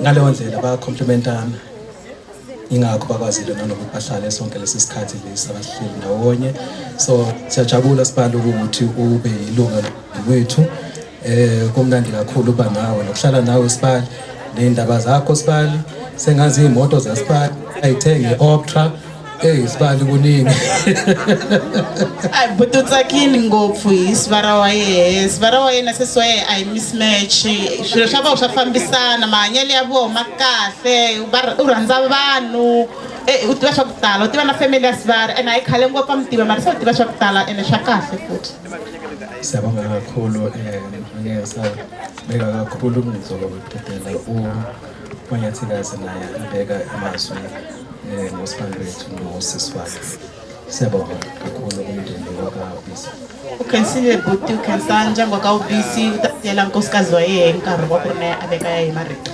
ngaleyo ndlela bayacomplimentana ingakho bakwazile nanokuthi bahlale sonke lesi sikhathi lesi abasihleli ndawonye. So siyajabula Sibali ukuthi ube ilunga lwethu. Kumnandi kakhulu uba nawe nokuhlala nawe Sibali ney'ndaba zakho Sibali sengazi iy'moto zaSibali ayithenge i-Optra Sibali kuningi. Hayi buti u tsakini ngopfu hi sivara wa yena. Sivara wa yena sesi wa yena a hi mismatch swilo swa vona swa fambisana mahanyelo ya vona ma kahle u rhandza vanhu u tiva swa ku tala u tiva na family ya Sivara ene a hi khale ngopfu a mi tiva mara se u tiva swa ku tala ene swa kahle futhi. Siyabonga kakhulu ngeke sabeka kakhulu ngizokudedela uManyathikazi naye abeka amazwi ngosibali wethu nosisi wakhe. Siyabonga kakhulu umndeni wakaUbisi. Ukhensile buti ukhensa ndyangu wa ka Ubisi u ta tiyela nkosikazi wa yena nkarhi wa ku ri naye a veka ya hi marito.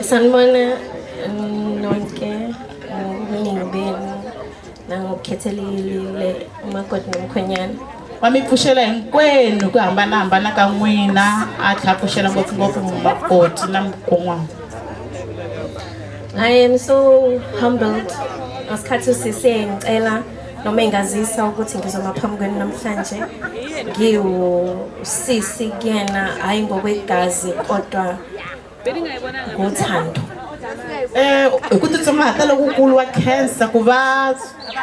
Sanibona nonke ubuningi benu nangokukhethelile umakoti nomkhwenyana. Wa mi pfuxela hinkwenu ku hambanahambana ka n'wina a tlhela pfuxela ngopfungopfu makoti na mukon'wana. I am so humbled. Asikhathi usisi ngicela noma engazisa ukuthi ngizoma phambi kwenu namhlanje ngiwusisi kuyena hayi ngokwegazi kodwa ngothando. Ku tsutsumata lokukulu wa cancer ku va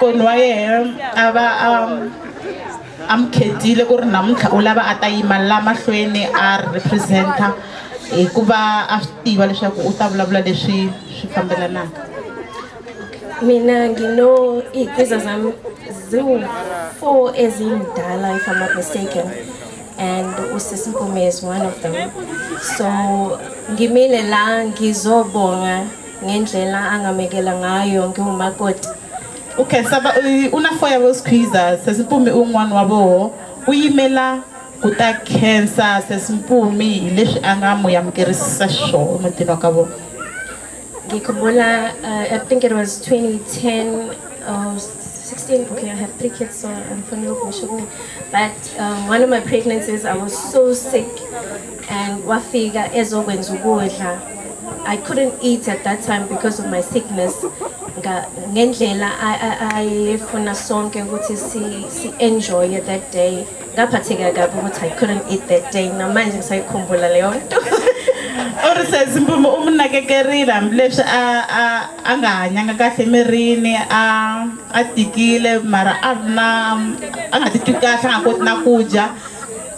koni wa yena a va amukhetile ku ri namuntlha u lava a ta yima la mahlweni a representa hikuva a swi tiva leswaku u ta vulavula leswi swi fambelanaka. Mina ngino iy'gwiza zami ziwu-4 ezindala if I'm not mistaken and usisi Mpumi is one of them. So ngimile la ngizobonga ngendlela angamekela ngayo ngiwumakoti. Okay, saba una 4 ya vo squeezer sesi Mpumi un'wana wa voho u yimela ku ta cancer sesi Mpumi hi leswi a nga mu yamukerisisa xiswona emutini wa ka vona. Ngikhumbula I think it was 2010 or 16. Okay, I have 3 kids, so I'm familiar with me. But one of my pregnancies, I was so sick, and wafika ezokwenza ukudla I couldn't eat at that time because of my sickness. Ngendlela ayefuna sonke ukuthi si enjoy that day. Ngaphatheka kabi ukuthi I couldn't eat that day. Namanje ngisayikhumbula leyo nto. Uri sesimpumo umnakekerile amleshe angahanyanga kahle emirini a tikile mara angatitwi kahle angakoti na kudya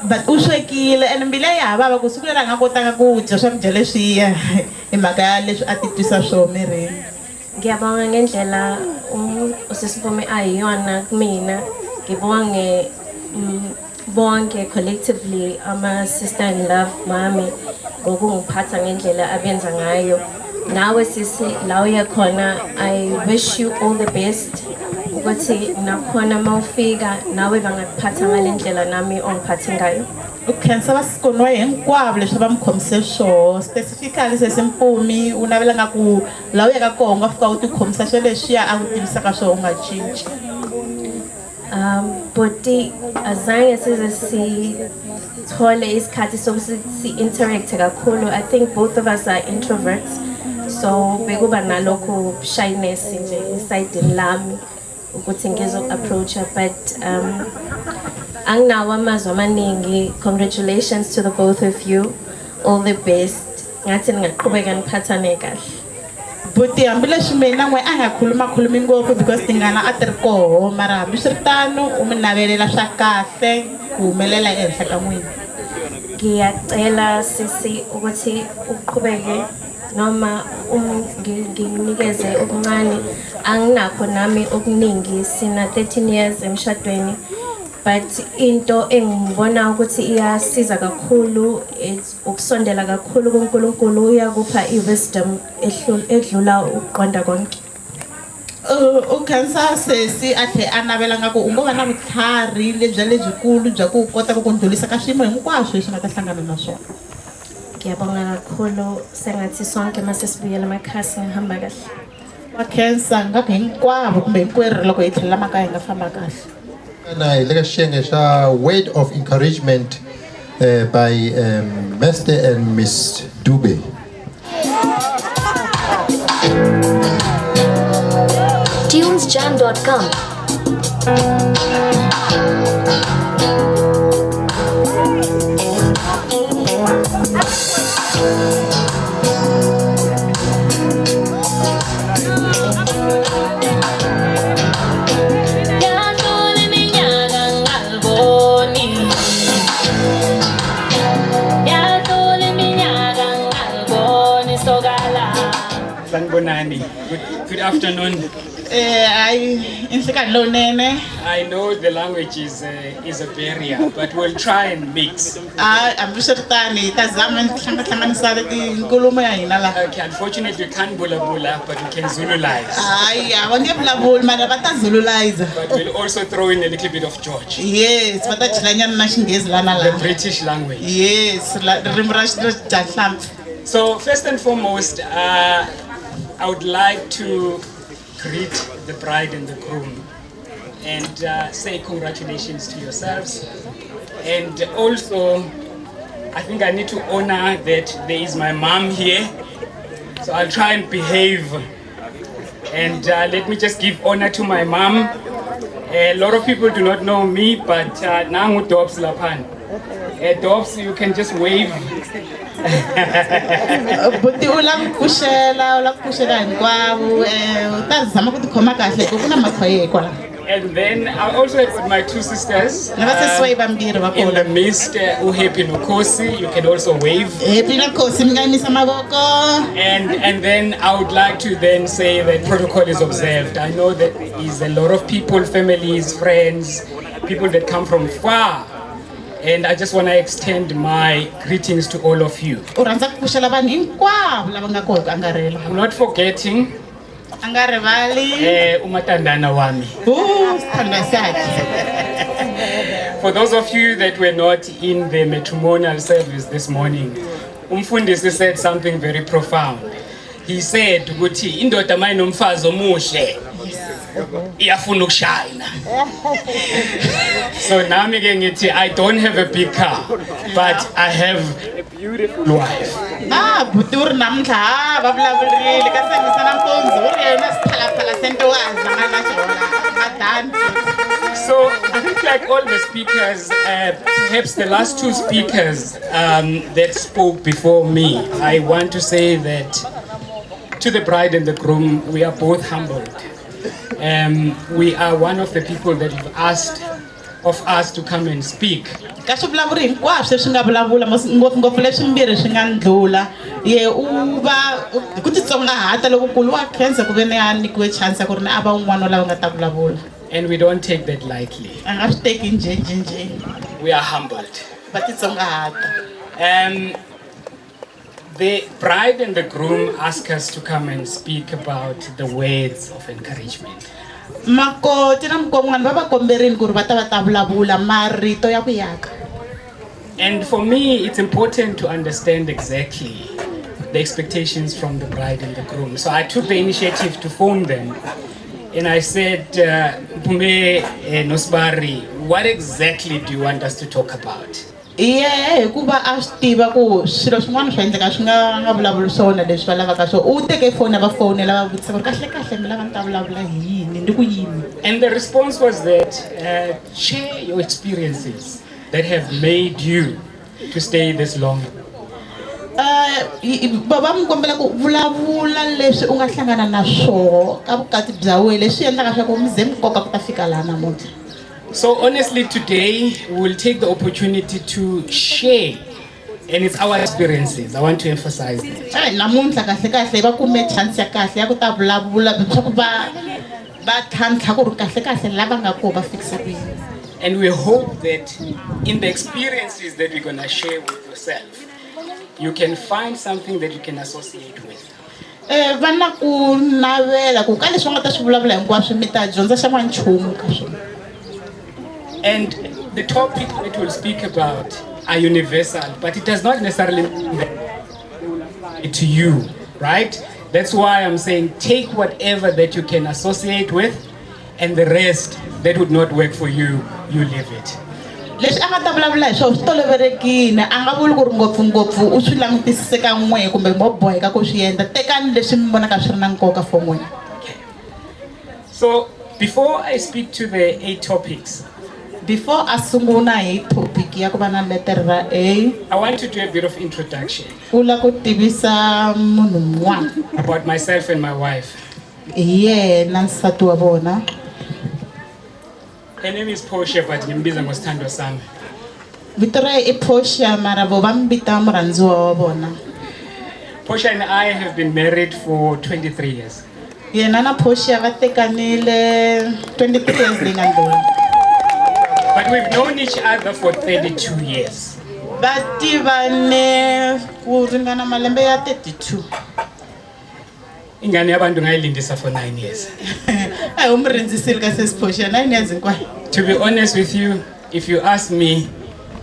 but uswekile and mbilu ya baba kusukela ngakotanga kudya swakudya leswiya hi mhaka ya leswi a titwisa swo mirini. Ngiyabonga ngendlela usisimpumi ayiyona kumina. Ngibonge bonke collectively ama sister in love mami ngokungiphatha ngendlela abenza ngayo. Nawe sisi la uya khona, I wish you all the best ukuthi nakhona mawufika nawe bangakuphatha ngalendlela nami ongiphathe ngayo. Ukhensa basikonwa hinkwavo leswi va mukhomise swo specifically sesimpumi unavela nga ku la uya ka kona u nga fika u tikhomisa swo leswiya a ku tivisaka swo u nga cinci. Boti azange size sithole isikhathi sokuthi si-interact kakhulu. I think both of us are introverts, so bekuba nalokho shyness nje esayidini lami ukuthi ngizo-approacha, but anginawo amazwi amaningi. Congratulations to the both of you, all the best. Ngathi ningaqhubeka niphathane kahle. Buti hambileswi mina n'we a nga khulumi ngopfu because tingana a ti ri koho mara hambiswiritano u mi navelela swa kahle ku humelela ehenhla ka n'wina. Ngiyacela sisi ukuthi uqhubeke noma nginikeze okuncane. Anginakho nami okuningi, sina 13 years emshadweni, but into engibona ukuthi iyasiza kakhulu ukusondela kakhulu kuNkulunkulu, uyakupha i-wisdom edlula ukuqonda konke. Ukhensa sesi athe anavela nga ku u ngo va na vutlhari lebyikulu bya ku kota ku kondlulisa ka swiyimo hinkwaswo leswi nga ta hlangana na swona. Ngiyabonga kakhulu, sengathi sonke mase sibuyela emakhaya singahamba kahle. Wakhensa ngaku hinkwavo kumbe hinkwerhu loko hi tlhelela makaya hi nga famba kahle. Na ile xiyenge xa word of encouragement by Mr. and Miss Dube. tunesjam.com. Good afternoon. I know the language is a barrier, but we'll try and mix. Okay, unfortunately we can't bula, but we can Zululize. But we'll also throw in a little bit of George. Yes, the British language. Yes, so first and foremost, I would like to greet the bride and the groom and say congratulations to yourselves. And also, I think I need to honor that there is my mom here. So I'll try and behave. And let me just give honor to my mom. A lot of people do not know me, but Nangu Dobs Lapan. Dobs, you can just wave. Buti ulam kushela hinkwavo utazama ku tikhoma kahle ku na makhwaye kwala. And then I also have my two sisters in the midst, Uhepi Nukosi, you can also wave. And then I would like to then say that protocol is observed. I know that there is a lot of people, families, friends, people that come from far. And I just want to extend my greetings to all of you. I'm not forgetting umatandana wami. For those of you that were not in the matrimonial service this morning, Umfundisi said something very profound. He said, "Guti indoda mayinomfazi omuhle iyafuna ukushayina." So nami ke ngithi I don't have a big car, but I have beautiful wife. Butur namdla babulaburile kasi ngisana mponzo urena siphalaphala sentokazi ngana shona madani. So I think like all the speakers, perhaps the last two speakers that spoke before me, I want to say that to the bride and the groom, we are both humbled. We are one of the people that you've asked of us to come and speak. Kasi vulavuri hinkwaswo leswi nga vulavula ngopfungopfu leswimbirhi swi nga ndlula ye u va ku titsongahata lokukulu wa khensa ku ve ni a nyikiwe chance ya ku ri ni a va un'wana lava nga ta vulavula. And we don't take that lightly. A nga swi teki njhenjhenjhe. We are humbled. Va titsongahata. The bride and the groom ask us to come and speak about the words of encouragement. Makoti na mkon'wana va va komberini ku ri va ta vulavula marito ya ku yaka. And for me, it's important to understand exactly the expectations from the bride and the groom. So I took the initiative to phone them and I said, Mpume Nosbari, what exactly do you want us to talk about? Hikuva a swi tiva ku swilo swin'wana swi endleka swi nga vulavuli swona leswi va lavaka swona u teke foni va fonela va vutisa ku ri kahle mi lava ni ta vulavula hi yini ndi ku yini. And the response was that share your experiences that have made you to stay this long. Baba mi kombela ku vulavula leswi u nga hlangana na swona ka vukati bya wena leswi endlaka swa ku mi ze mi koka ku ta fika laha namuntlha. So honestly, today we will take the opportunity to share, and it's our experiences. I want to emphasize that. Namuntlha kahle kahle va kume chance ya kahle ya ku ta vulavula leswaku va tlhantlha ku ri kahle lava nga ko va fikisa ku yini. And we hope that in the experiences that we're going to share with yourself, you can find something that you can associate with. Va na ku navela ku ka leswi va nga ta swi vulavula hinkwaswo mi ta dyondza xa n'wanchumu ka swona. And the topic that we'll speak about are universal, but it does not necessarily mean that they will apply to you, right? That's why I'm saying take whatever that you can associate with, and the rest that would not work for you, you leave it. Leswi a nga ta vulavula hi swona swi toloverekile a nga vuli ku ri ngopfungopfu u swi langutisise ka n'we kumbe mo boheka ku swi endla tekani leswi mi vonaka swi ri na nkoka for n'wina. So before I speak to the 8 topics, before a sungula hi topic ya ku va na letter ra A, I want to do a bit of introduction u la ku tivisa munhu un'wana about myself and my wife. yena nsati wa vona. Her name is Portia, but ngimbiza ngosithando sami. Vito ra i Portia mara vo va mi vita murhandziwa wa vona. Portia and I have been married for 23 years. Yena na Portia va tekanile 23 years leyi nga ndlula. But we've known each other for 32 years. Va tivane ku ringana malembe ya 32. Ingane yabantu ngayilindisa for 9 years. Ay umrindzisile ka sis Portia 9 years hinkwayo. To be honest with you, if you ask me,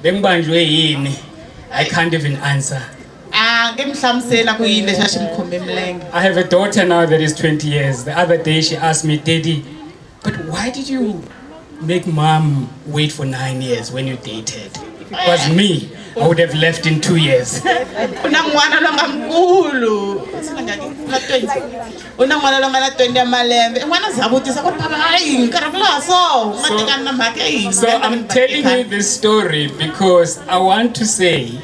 bengibanjwe yini, I can't even answer. Ke mi hlamusela ku yini leswi a xi mi khome milenge. I have a daughter now that is 20 years. The other day she asked me, Daddy, but why did you make mom wait for 9 years when you dated? If it was me, I would have left in 2 years. Una n'wana longa mkulu. Na 20. Una n'wana longa na 20 ya malembe. N'wana za vutisa ku baba hayi nkarhi kula so. Matekana na mhaka yini? So I'm telling you this story because I want to say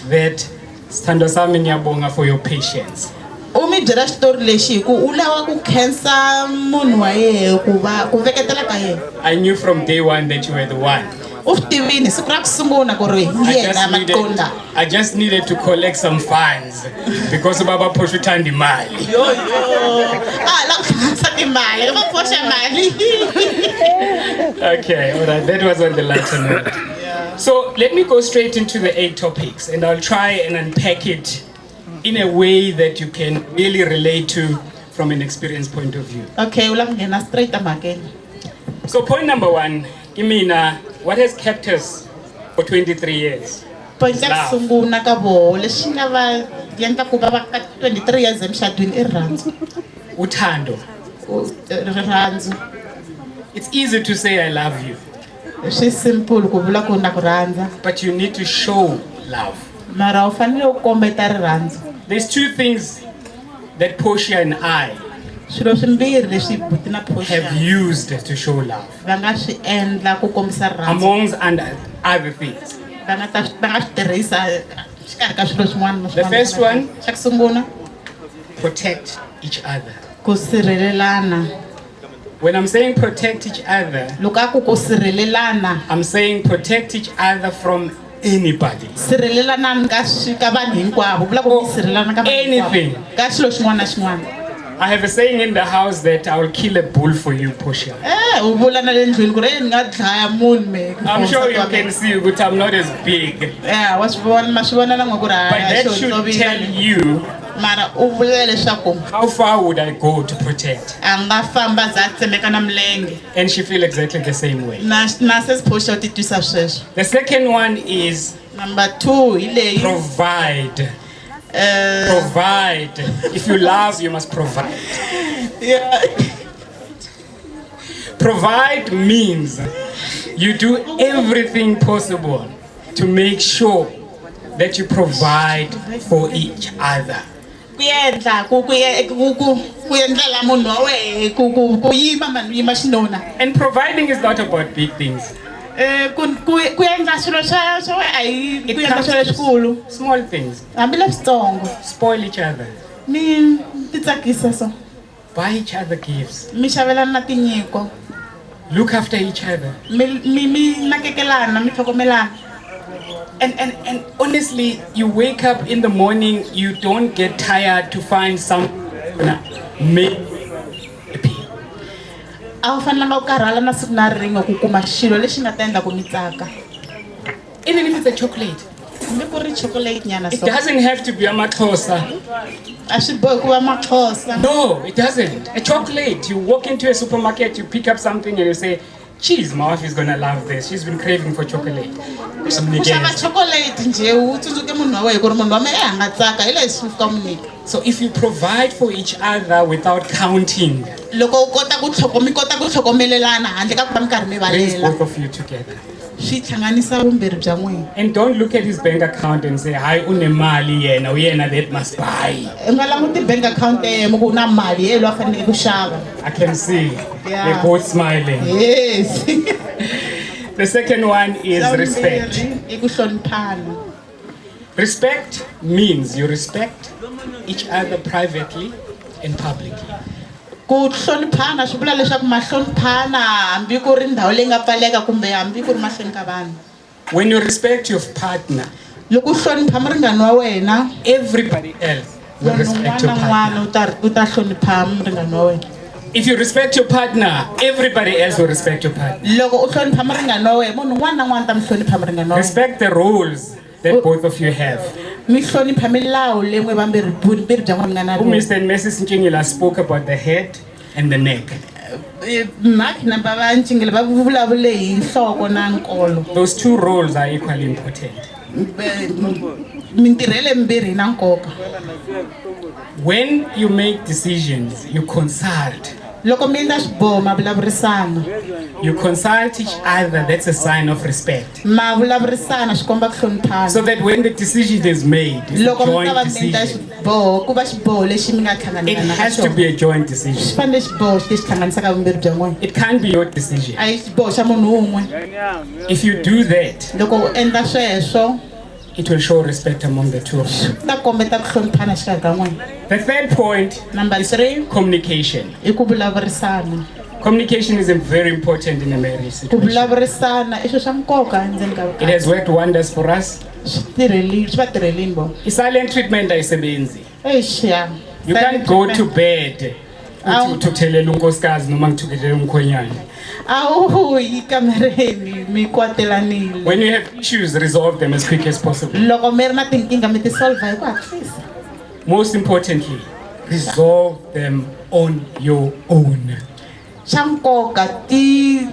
that Sithando sami ngiyabonga for your patience. Umi byela xitori lexi ku u lava ku khensa munhu wa yena ku va ku veketela ka yena. I knew from day one that you were the one. U swi tivini siku ra ku sungula ku ri yena maqonda. I just needed to collect some funds because Baba Portia uthanda imali. Yo. La ku hlanganisa timali, va Portia mali. Okay, all right, that was on the lighter note. So let me go straight into the 8 topics and I'll try and unpack it in a way that you can really relate to from an experience point of view. Okay, u la ku nghena straight emakeni. So point number 1, Kimina, what has kept us for 23 years? Point ya ku sungula ka vo leswi nga va endla ku va ka 23 years emshadweni i rirhandzu. Uthando. Rirhandzu. It's easy to say I love you. Swi simple ku vula ku na ku rhandza. But you need to show love. mara u fanele u kombeta rirhandzu. There's two things that Portia and I swilo swimbirhi leswi buti na Portia have used to show love, va nga swi endla ku kombisa rirhandzu. amongst and other things. va nga swi tirhisa xikarhi ka swilo swin'wana na The first one, xa ku sungula protect each other. ku sirhelelana. When I'm saying protect each other, loko a ku ku sirhelelana, I'm saying protect each other from anybody. sirhelelana ka vanhu hinkwavo, vula ku sirhelelana ka vanhu Anything. hinkwavo, ka xilo xin'wana na xin'wana. I have a saying in the house that I will kill a bull for you, Portia. U vula na le ndlwini ku ri ni nga dlaya munhu me. I'm sure you can see, but I'm not as big. Wa swi vona ma swi vona na ku ri But that should tell you mara u vula leswaku how far would I go to protect. a nga famba za tsemeka na milenge. And she feel exactly the same way. Na se Portia u titwisa sweswo. The second one is Number 2 hi leyi. provide. Provide. If you love, you must provide. Yeah. Provide means you do everything possible to make sure that you provide for each other. Ku endla ku endlela munhu wa wehe ku yima mani yima xinuna. And providing is not about big things. Ku endla swilo swa we a hi ku endla swilo leswikulu. Small things. Hambi leswitsongo. Spoil each other. Mi titsakisa so. Buy each other gifts. Mi xavelana na tinyiko. Look after each other. Mi nakekelana, mi tlhokomelana. And honestly, you wake up in the morning, you don't get tired to find something make happy. A wu fanelanga u karhala na siku na rin'we ku kuma xilo lexi nga ta endla ku mi tsaka. Even if it's a chocolate. Hambi ku ri chocolate nyana It so. doesn't have to be a Maxhosa. A swi bohi ku va Maxhosa. No, it doesn't. A chocolate. You walk into a supermarket, you pick up something and you say, geez, my wife is gonna love this. She's been craving for chocolate. Ku xava chocolate nje u tsundzuke munhu wa wehe ku ri munhu wa mehe a nga tsaka hi leswi fika mu nyika. So if you provide for each other without counting, loko u kota ku tlhokomelelana handle ka ku va mi karhi mi brings valela. both of you together. Swi hlanganisa vumbirhi bya n'wina. And don't look at his bank account and say, hi, unemali yena, uyena that must buy. U nga languti bank account ya yena ku na mali yena loyi a faneleke ku xava. I can see. Yeah. They're both smiling. Yes. The second one is respect. I ku hloniphana. Respect means you respect each other privately and publicly. Ku hloniphana swi vula leswaku ma hloniphana hambi ku ri ndhawu leyi nga pfaleka kumbe hambi ku ri mahlweni ka vanhu. When you respect your partner, loko u hlonipha muringani wa wena, everybody else will respect your partner. u ta hlonipha muringani wa wena. If you respect your partner, everybody else will respect your partner. Loko u hlonipha muringani wa wena, munhu un'wana na un'wana ta mi hlonipha muringani wa wena. Respect the rules that both of you have. Mi hlonipha milawu leyi n'we vambirhi bya n'we mi nga na Who Mr. and Mrs. Ncingila spoke about the head and the neck. na baba Ncingila va vulavule hi nhloko na nkolo. Those two roles are equally important. Mintirho mimbirhi na nkoka. When you make decisions, you consult. Loko mi endla swiboho ma vulavurisana. You consult each other, that's a sign of respect. Ma vulavurisana swi komba ku hloniphana. So that when the decision is made, it's a loko mi ta joint va mi endla decision. xiboho ku va xiboho lexi mi nga It hlanganisa has to be a joint decision. swi fanele xiboho lexi hlanganisaka vumbirhi bya n'wina. It can't be your decision. A hi xiboho xa munhu un'we. If you do that, loko u endla sweswo it will show respect among the two of you. ta kombeta ku hloniphana xikarhi ka n'wina. The third point, Number 3, communication. i ku vulavurisana. Communication is very important in a marriage Ku situation. vulavurisana i swilo swa nkoka endzeni ka It has worked wonders for us. swi va tirhelini bo. I silent treatment ayisebenzi. Eish. You can't go to bed uthi uthuthelela unkosikazi noma ngithukelela umkhwenyana. Awu yi kamereni mi kwatelanile. When you have issues, resolve them as quick as possible. Loko mi ri na tinkingha mi ti solve hi ku hatlisa. Most importantly, resolve them on your own. Xa nkoka ti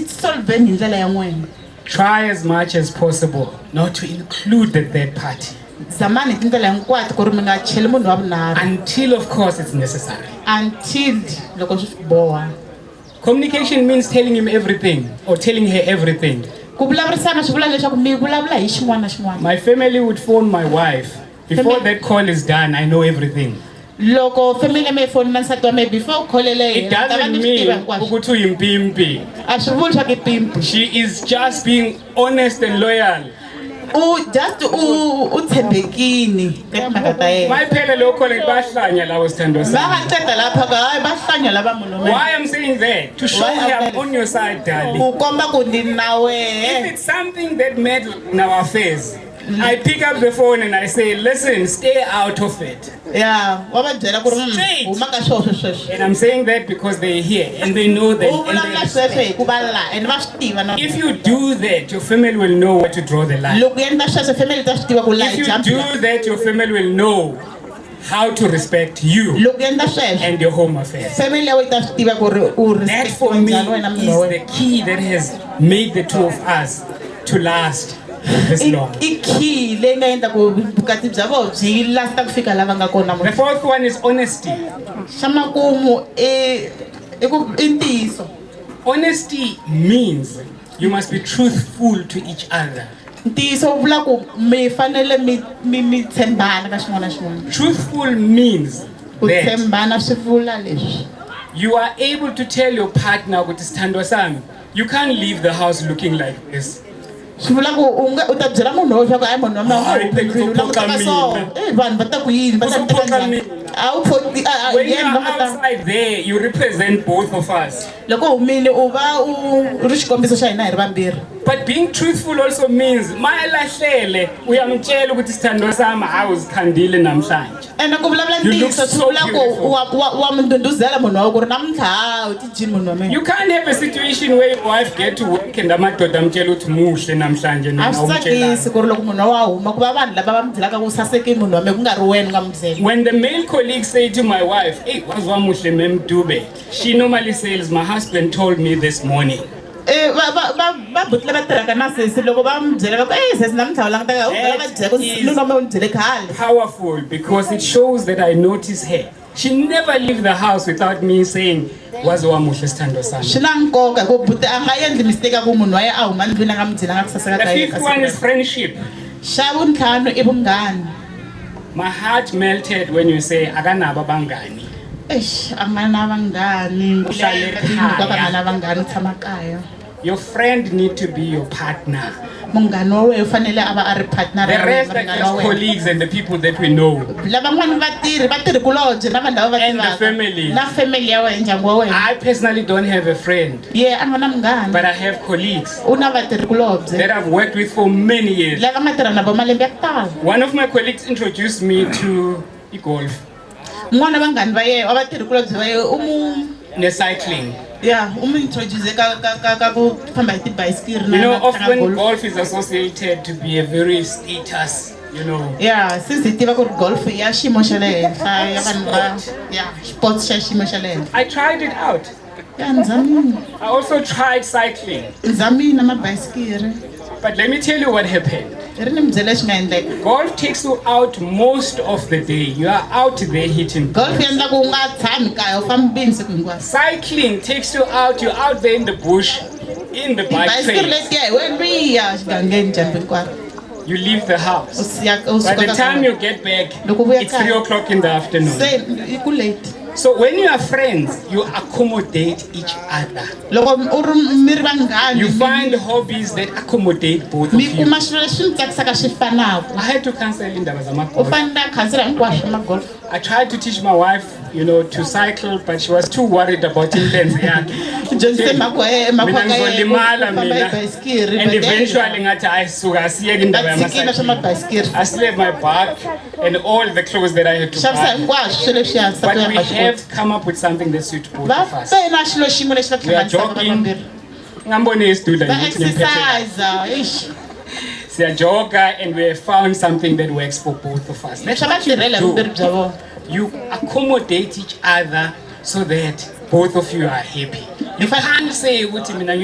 solveni hi ndlela ya n'wina. Try as much as possible not to include the third party. Zamani hi tindlela hinkwato ku ri mi nga cheli munhu wa vunharhu. Until of course it's necessary. Until loko swi boha. Communication means telling him everything or telling her everything. ku vulavurisana swi vula leswaku mi vulavula hi xin'wana na xin'wana. My family would phone my wife. Before that call is done, I know everything. Loko family me phone na nsati wa me before ukholele It doesn't mean ukuthi uyimpimpi. a swi vuli leswaku i pimpi. She is just being honest and loyal. Just u tshembekini ka timhaka ta yena. Mayiphele lokho bahlanya lawo Sithando sami. Baqeda lapha hayi bahlanya laba munhu. Why I'm saying that? To show her I'm on your side, darling. Ukomba ku ndi nawe. If it's something that matters in our affairs, I pick up the phone and I say, listen, stay out of it. Yeah, straight. And I'm saying that because they're here and they know that. If you do that, your family will know where to draw the line. If you do that, your family will know how to respect you and your home affairs. That for me is the key that has made the two of us to last this long. The fourth one is honesty. Honesty means you must be truthful to each other. Truthful means that you are able to tell your partner with Sithando sami, you can't leave the house looking like this. When you are outside there, you represent both of us. But being truthful also means uyamtshela ukuthi Sithando sami awuzikhandile namhlanje. You look so beautiful. You can't have a situation where your wife get to work and amadoda amtshela ukuthi muhle namhlanje When the male colleagues say to my wife, hey, wazwa muhle mem Dube, she normally says, my husband told me this morning. Powerful because it shows that I notice her. She never leave the house without me saying, wazwa muhle Sithando sami. The fifth one is friendship. My heart melted when you say akanabo bangani. Your friend need to be your partner. The rest are just colleagues and the people that we know. And the family. I personally don't have a friend. But I have colleagues that I've worked with for many years. One of my colleagues introduced me to golf. Cycling. Yeah, often golf is associated to be a very status, Yeah, sensitive ku golf ya ximo xa le henhla ya vanhu sports xa ximo xa le henhla. I tried it out. I also tried cycling. But let me tell you what happened. Golf takes you out most of the day. You are out there hitting. Cycling takes you out. You're out there in the bush, in the bike trails. You leave the house. By the time you get back, it's 3 o'clock in the afternoon. So when you are friends, you accommodate each other. You find hobbies that accommodate both of you. I had to cancel indaba golf. I tried to teach my wife, to cycle, but she was too worried about intense yakhe. And eventually I still have my bag and all the clothes that I had to buy. But we have come up with something that suits both of us. We are jogging. We are jogging and we have found something that works for both of us. That's what you do. You accommodate each other so that both of you are happy. You can't say, golf, 3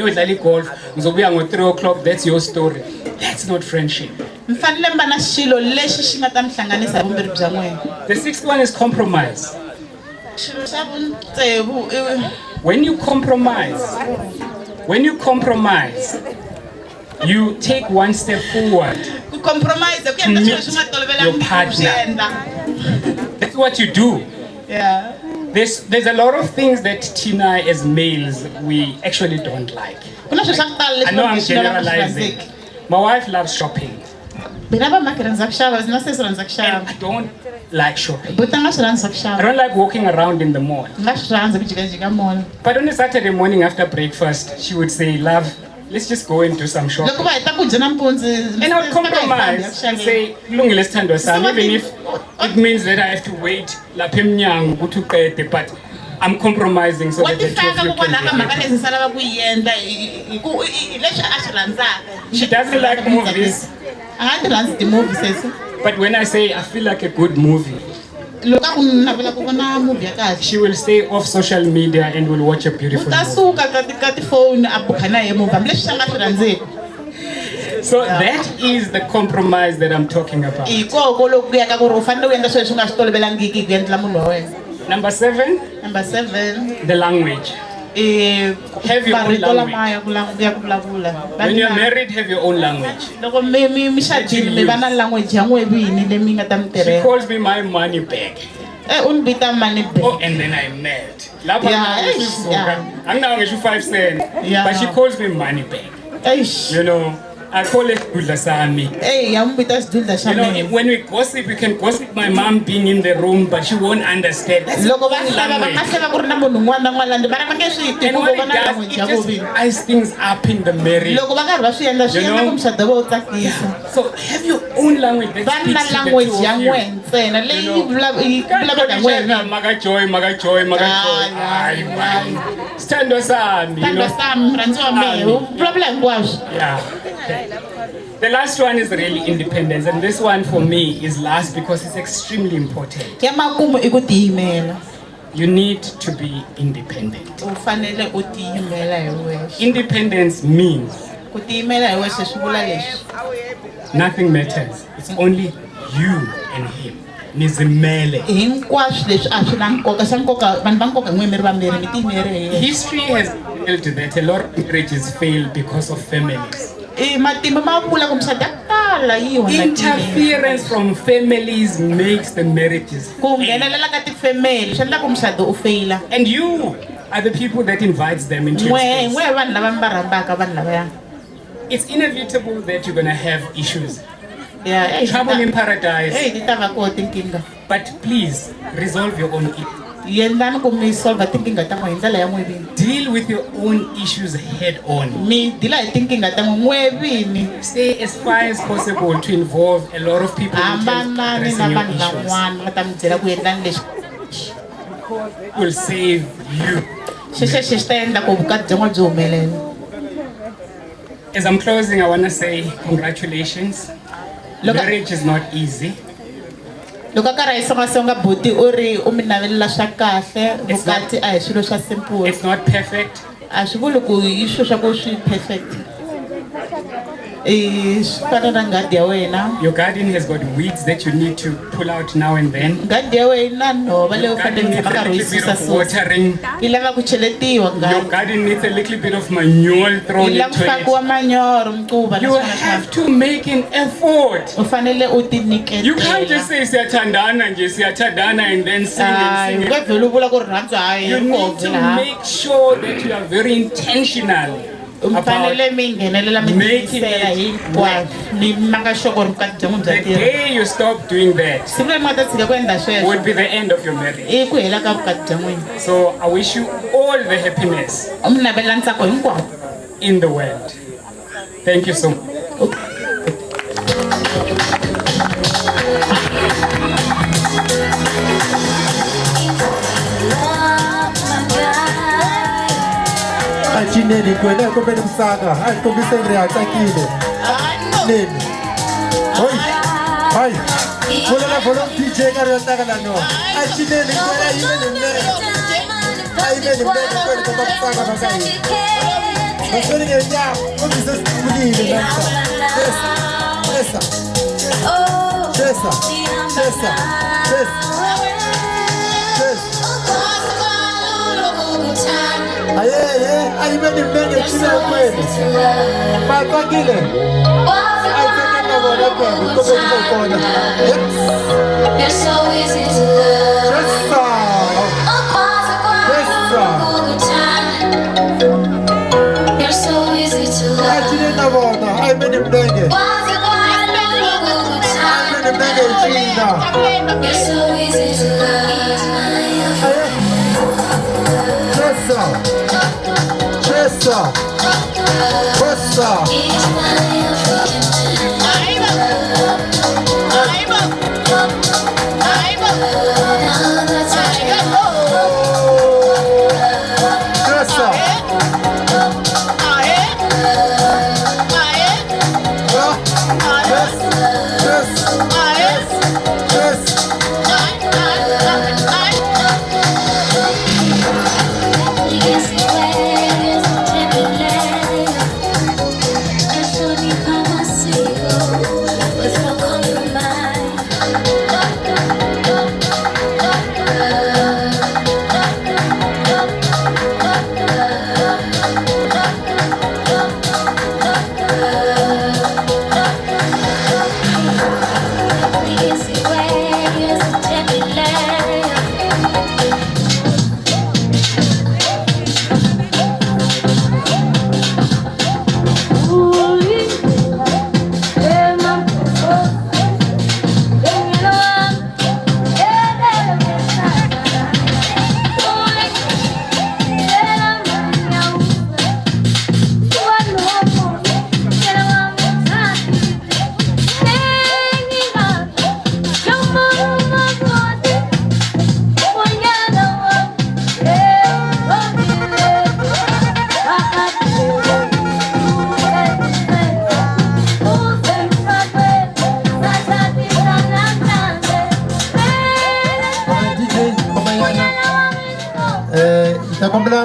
o'clock, that's your story. That's not friendship. The 6th one is compromise. When you compromise, you take one step forward ku compromise ku to endla meet swilo swi nga tolovelanga your ku swi partner. endla. That's what you do. Yeah. There's a lot of things that Tina as males we actually don't like. Ku na swilo swa ku tala leswi I know I'm vanhu swi lavaka swi generalizing. rhandzeki. My wife loves shopping. Mina va mhaka rhandza ku xava, na se swi rhandza ku xava. I don't like shopping. Buta nga swi rhandza ku I xava. don't like walking around in the mall. Nga swi rhandza ku jikajika mall. But on a Saturday morning after breakfast, she would say, "Love, let's just go and do some shopping." Loko va heta ku dya nampundzu, And I would compromise and say, "Kulungile sithando sami," even if it means that I have to wait lapha emnyango ukuthi uqede, but I'm compromising so that the two of you can be happy. She doesn't like movies. But when I say I feel like a good movie, she will stay off social media and will watch a beautiful movie. So that is the compromise that I'm talking about. Number 7. The language. Have your own language. When you're married, have your own language. She calls me my money bag. Oh, and then I'm mad. I'm now 5 cents. But she calls me money bag. You know, I call it Dudla Sami. You know, when we gossip, we can gossip my mom being in the room, but she won't understand. That's the language. And what it does, it just ice things up in the marriage. You know? So have your own language that speaks to the two of you. Stando Sami. Yeah. The last one is really independence, and this one for me is last because it's extremely important. You need to be independent. Independence means nothing matters. It's only you and him. History has revealed that a lot of marriages fail because of families. Interference from families makes the marriages fail. And you are the people that invites them into your space. It's inevitable that you're going to have issues. Trouble in paradise. But please resolve your own issues. Deal with your own issues head on. Stay as far as possible to involve a lot of people in addressing your issues. It will save you. As I'm closing, I want to say congratulations. Marriage is not easy. It's not perfect. Your garden has got weeds that you need to pull out now and then. Your garden needs a little bit of watering. Your garden needs a little bit of manure thrown into it. You have to make an effort. You can't just say siyathandana and then sing and sing. You need to make sure that you are very intentional about making it work. The day you stop doing that would be the end of your marriage. So I wish you all the happiness in the world. Thank you so much. Neni kwena kombe msaka hayi kombise ngiyacakile neni hoy hayi volala volom DJ kariyotaka no achineni kwena yime nemene hayi neni mbele kwena komba msaka bakayi basoni ngenya kombise sikulile namsa Tessa Tessa Tessa Aye ayibeni mnenge chile kwenu. Batakile. Ayibeni bona kwenu kube khona. You're so easy to love. You're so easy to love. Ayibeni bona, ayibeni mnenge. You're so easy to love. Chesa.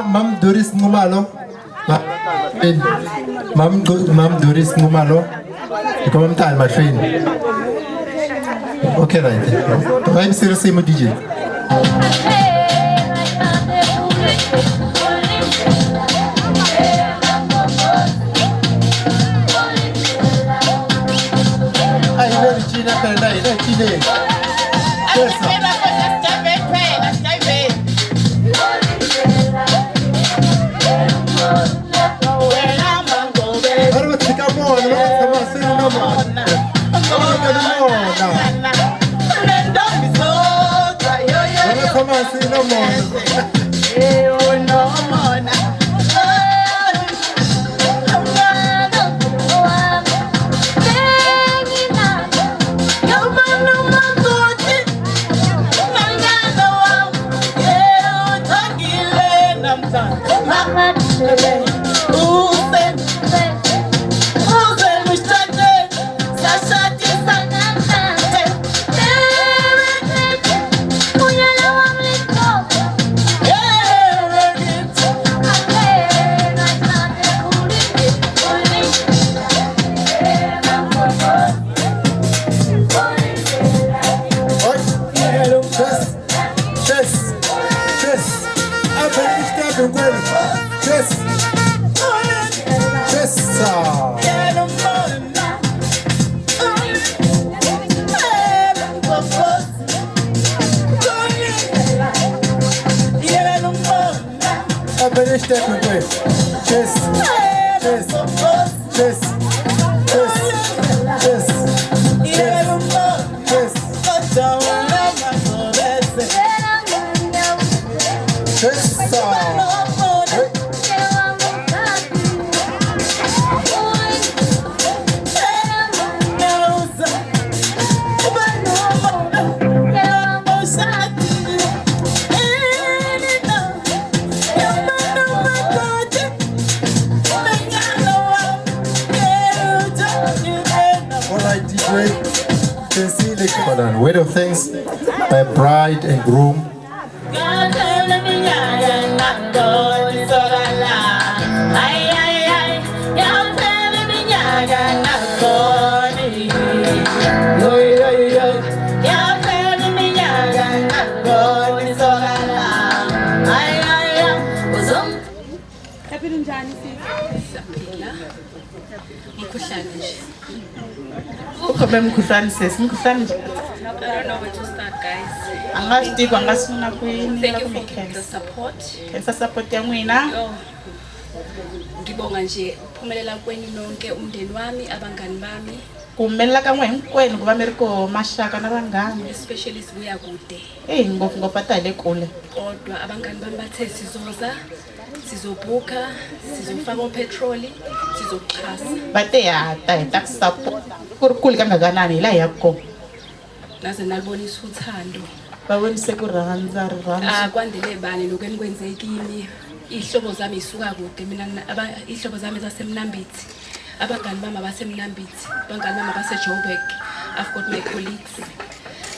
Mam Doris Ngumalo. Mam Doris Ngumalo. Come time, my friend. Okay, right. I'm seriously my DJ. I know China, Chile. Come on, see no more. Word of thanks by bride and groom. Umkhuhlane nje. Ukhombe mkhuhlane sesi, mkhuhlane nje. I don't know where to start, guys. Angasitiko angasifuna kwini. Thank you for the support. Cancer support ya n'wina. Ngibonga nje ukuphumelela kwenu nonke umndeni wami, abangani bami. Kumelela ka n'we hinkwenu ku va mi ri koho maxaka na vanghana. Especially sibuya kude. Ngopfungopfu a ta hi le kule. Kodwa abangani bami bathe sizoza, sizobhuka, sizofaka upetroli, sizoxhasa. Bate ta hi ta ku support. Ku ri kule kangakanani hi laha hi yaka kona. Naze nalibonisa uthando. Babonise ku rhandza rirhandzu. Kwandele bani lokho enikwenze kimi. Ihlobo zami isuka kude mina ihlobo zami zaseMnambithi. Abangani bami abaseMnambithi, abangani bami abaseJoburg. I've got my colleagues.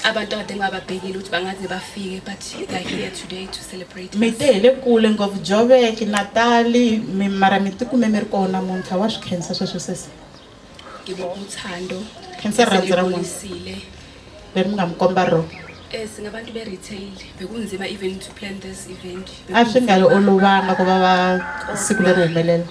Abantu ade ngababhekile ukuthi bangaze bafike but they're here today to celebrate. Mitele kule ngopfu Joburg, Natali, mara mitikume mi ri kona namuntlha wa swi khensa sweswo sesi. Ngibonga uthando. Khensa rirhandzu ra n'wina. Leri mi nga mi komba rona. Singabantu be-retail bekunzima even to plan this event. A swi nga olovanga ku va va siku leri humelela.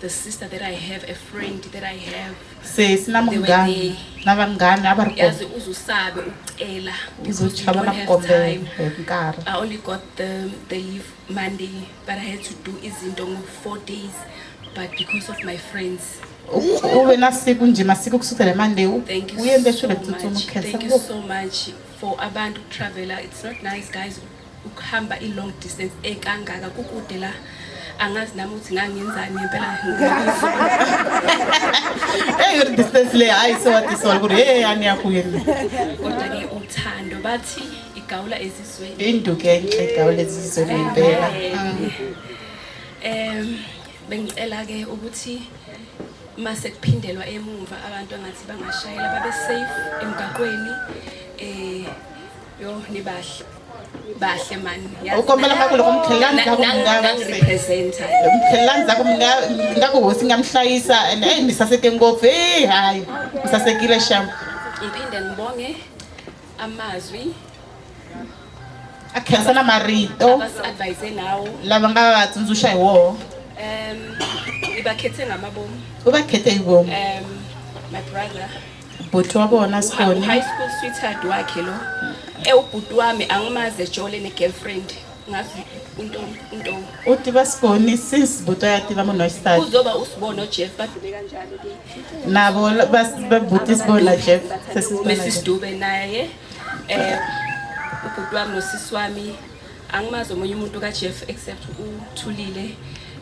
The sister that I have, a friend that I have. Sesi na munghana na vanghana a va ri kona. Yazi uzusabe ucela. Uzochava na kukombela hi nkarhi. I only got the leave Monday, but I had to do izinto ngo 4 days. But because of my friends. Ube na siku nje masiku kusukela Monday uyende swilo tsutsuma Thank khensa. you so much for abantu traveler. It's not nice guys ukuhamba I long distance ekangaka kukude la. Angazi nami uthi ngangenzani ngempela Hey distance le hayi so wathi so ku hey ani yakuyeni. Kodwa ke uthando bathi igawula ezizweni. Induke enhle igawula ezizweni impela. Bengicela ke ukuthi mase kuphindelwa emumva abantu angathi bangashayela babe safe emgaqweni yo nibahle bahle man ukombela makule komkhelani zakho representer umkhelani zakho ngakuhosi ngamhlayisa and hey nisaseke ngopfu hey hayi nisasekile sham ngiphinde ngibonge amazwi akhensa na marito advise nawo lava nga va tsundzuxa hi woho ibakhethe ngamabomu ubakhethe hi vomu my brother bhuti wa vona Sikoni high school sweetheart wakhe lo ubhuti wami angimaze Jole ne girlfriend ngazi into utiva Sikoni since bhuti ya tiva munhu wa xisati uzoba usibona Jeff badube kanjalo ke nabo bhuti Sibona Jeff Mrs Dube naye ubhuti wami nosisi wami angimazi omunye umuntu ka Jeff except uThulile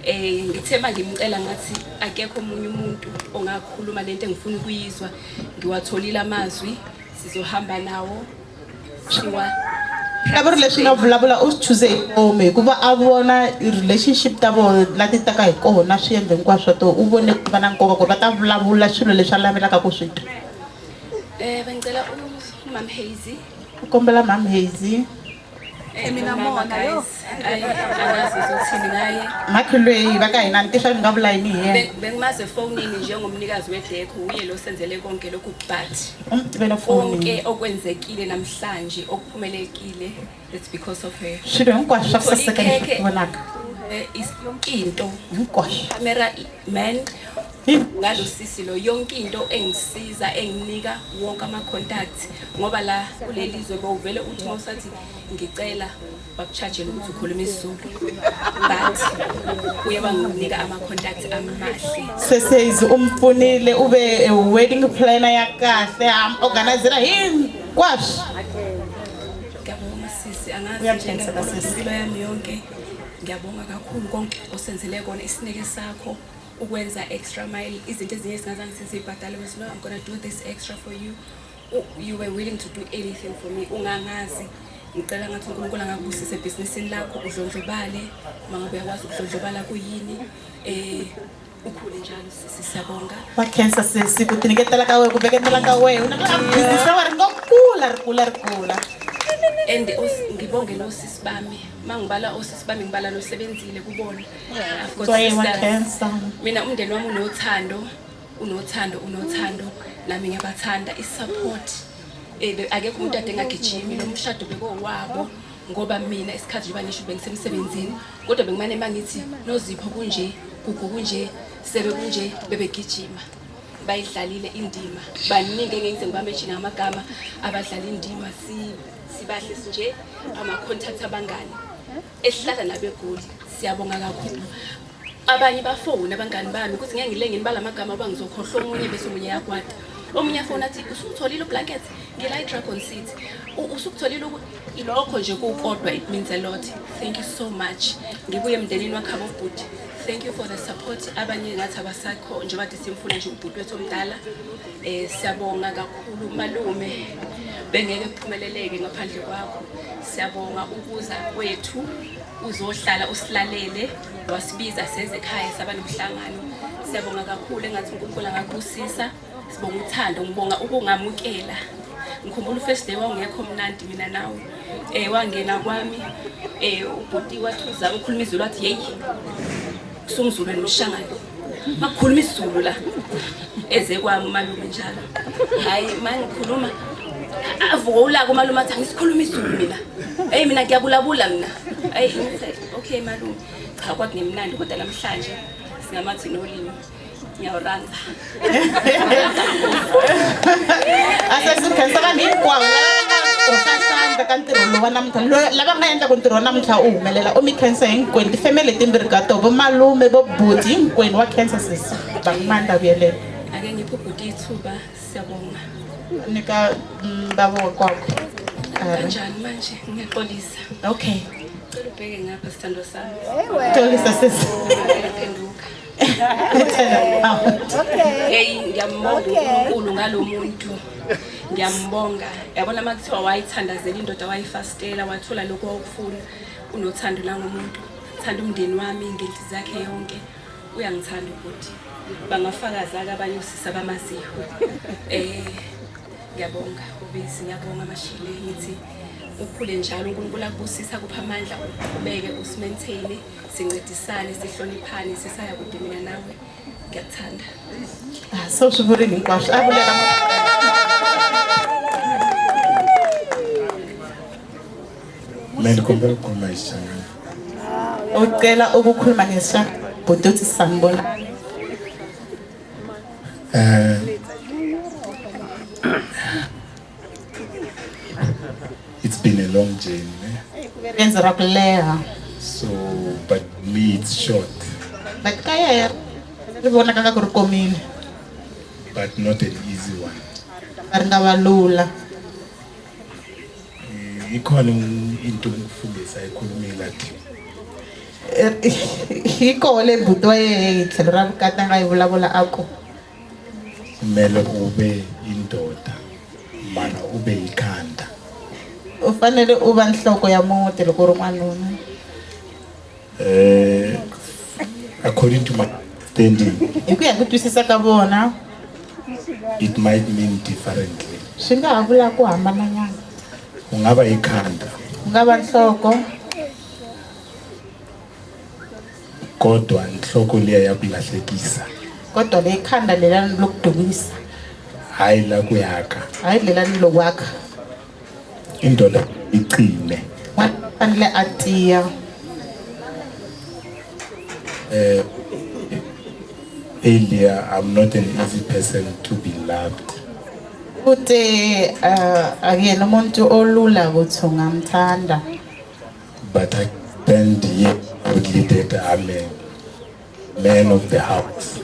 ngithemba ngimcela ngathi akekho omunye umuntu ongakhuluma lento engifuna ukuyizwa ngiwatholile amazwi sizohamba nawo siwa Kaburi leswi nga vulavula u choose home hikuva a vona relationship ta vona la ti taka hi kona swi endle hinkwaswo to u vone ku va na nkoka ku va ta vulavula swilo leswi a lavelaka ku swi twa bengicela uMam Hazy ukombela Mam Hazy mina mona yo angazi uzothini ngaye makhulwe baka hina ntisha ngavula yini yena bengimaze phoneini njengomnikazi wedeko uye lo senzele konke lokhu but umtibela phone konke okwenzekile namhlanje okuphumelekile it's because of her swilo hinkwaswo swa kusasekela vonaka into hinkwaswo camera man ngalo sisi lo yonke into engisiza enginika wonke ama contacts ngoba la kulelizwe bowuvele uthi mawusathi ngicela bakucharge ukuthi ukhuluma isiZulu but uye banginika ama contacts amahle sesezi umfunile ube wedding planner yakahle organizera him kwash ngiyabonga sisi angazi impilo yami yonke ngiyabonga kakhulu konke osenzele kona isineke sakho ukwenza extra mile izinto ezinye singazange sizibhadale wena no I'm going to do this extra for you you were willing to do anything for me ungangazi ngicela ngathi uNkulunkulu angakubusise businessini lakho udlondlobale mangabe uyakwazi ukudlondlobala kuyini ukhule njalo sisiyabonga bakhensa sesi ku tiniketela ka wewe ku veketela ka wewe una business wa ri ngokula rikula and ngibonge nosisi bami mangibala osisi bami ngibala nosebenzile kubona mina umndeni wami unothando nami ngiyabathanda isupport akekho umuntu ade ngagijimi lo mshado bekowabo ngoba mina isikhathi nje banisho bengisemsebenzini kodwa bengimane mangithi nozipho kunje gugu kunje sebe kunje bebegijima bayidlalile indima baningi engeke ngibameshini amagama abadlala indima sibahle nje ama contact abangani esihlala nabegoli siyabonga kakhulu abanye bafona abangani bami ukuthi ngeke ngilenge nibala amagama abangizokhohlwa omunye bese omunye yakwada omunye afona athi usukutholile ublanket ngila iDragon City usukutholile lokho nje kukodwa it means a lot. Thank you so much ngibuye emndenini wakhabo bhuti. Thank you for the support. Abanye ngathi abasakho nje bathi simfuna nje ubhuti wethu omdala. Siyabonga kakhulu malume. Bengeke kuphumeleleke ngaphandle kwakho. Siyabonga ukuza kwethu uzohlala usilalele wasibiza seze ekhaya sabanomhlangano. Siyabonga kakhulu engathi uNkulunkulu angakusisa. Sibonga uthando ngibonga ukungamukela. Ngikhumbula first day wawungekho mnandi mina nawe. Wangena kwami ubhuti wathuza ukhuluma izulu wathi hey sungizulu nomshangano makukhuluma isizulu la eze kwami malume njalo hayi mangikhuluma avuka ulaka umalume athi ngisikhuluma isizulu mina mina ngiyabulabula mina okay malume cha kwathi ngemnandi kodwa namhlanje singamathi nolimi ngiyaranza asesukhensa kaningikwawo osasanda kantirho lowa namuntlha lava nga endla ku ntirho wa namuntlha u humelela o mi khensa hinkwenu tifemele timbirhi ka to vo malume vo buti hinkwenu wa khensa sesi vangimanda vuyelela ake ngiphe ubhuti ithuba siyabonga nika mbavo kwakho kanjani manje ngiyaxolisa okay cela ubheke ngapha sithando sami xolisa sesi phenduka hey ngiyambonga uNkulunkulu ngalomuntu ngiyambonga yabona makuthiwa wayithandazela indoda wayifastela wathola lokho okufuna unothando langomuntu thanda umndeni wami ngenhliziyo zakhe yonke uyangithanda ukuthi bangafakaza abanye usisa bamaziyo ngiyabonga ubisi ngiyabonga mashile ngithi ukhule njalo uNkulunkulu akubusisa kupha amandla uqhubeke usimaintain sincedisane sihloniphane sisaya kude mina nawe ngiyakuthanda so swivurile hinkwaswo avulela mina kumbela ukukhuluma isishangane ucela ukukhuluma ngesishangane bhuti uthi sanibona it's been a long journey rendzo ra ku leha so but me it's short but kaya ri vonaka nga ku ri komile but not an easy one ri nga valula ikhona into ngifundisa ekhulumile athi hiko le bhuti wa yehe tlhelo ra vukati a nga yi vulavula ako kumele ube indoda mara ube ikhanda u fanele u va nhloko ya muti loko u ri n'wanuna according to my understanding hi ku ya ku twisisa ka vona it might mean differently swi nga ha vula ku hambananyana u nga va ikhanda u nga va nhloko kodwa nhloko liya ya ku lahlekisa kodwa le khanda lela ni lo ku dumisa hayi la ku yaka hayi lela ni lo kwakha indoda iqine fanele a tiya earlier I'm not an easy person to be loved uthi akuyena umuntu olula ukuthi ungamthanda but I spend years with that I'm a man of the house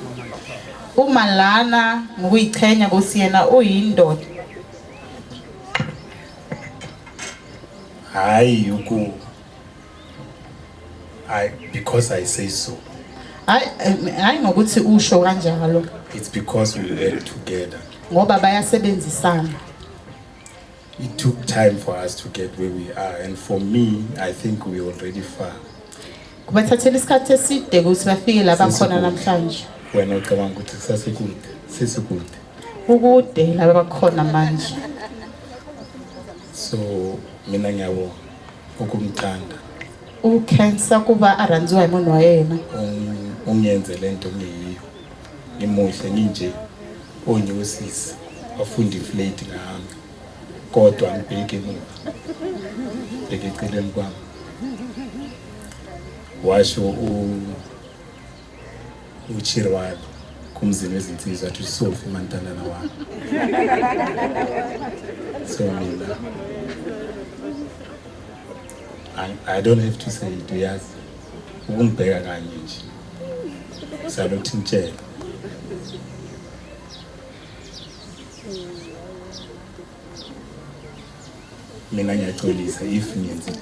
uma lana ngokuyichenya kusiyena uyindoda hayi uku because I say so hayi ngokuthi usho kanjalo it's because we were together ngoba bayasebenzisana it took time for us to get where we are and for me I think we already far kubathathela isikhathi eside ukuthi bafike la bakhona namhlanje wena ucabanga ukuthi kusasekude sesikude ukude la bakhona manje so mina ngiyabonga ukumthanda ukhensa kuba arhandziwa hi munhu wa yena ungenze lento ngiyiyo ngimuhle nginje onyosisi wafunda iflate ngami kodwa ngibheke emuva bheke eceleni kwami washo uchirwalo kumzini wezinsizwa athi uSophie mantandana wami. So mina I don't have to say it, uyazi ukungibheka kanye nje salokuthi ngitshela mina ngiyaxolisa if ngenza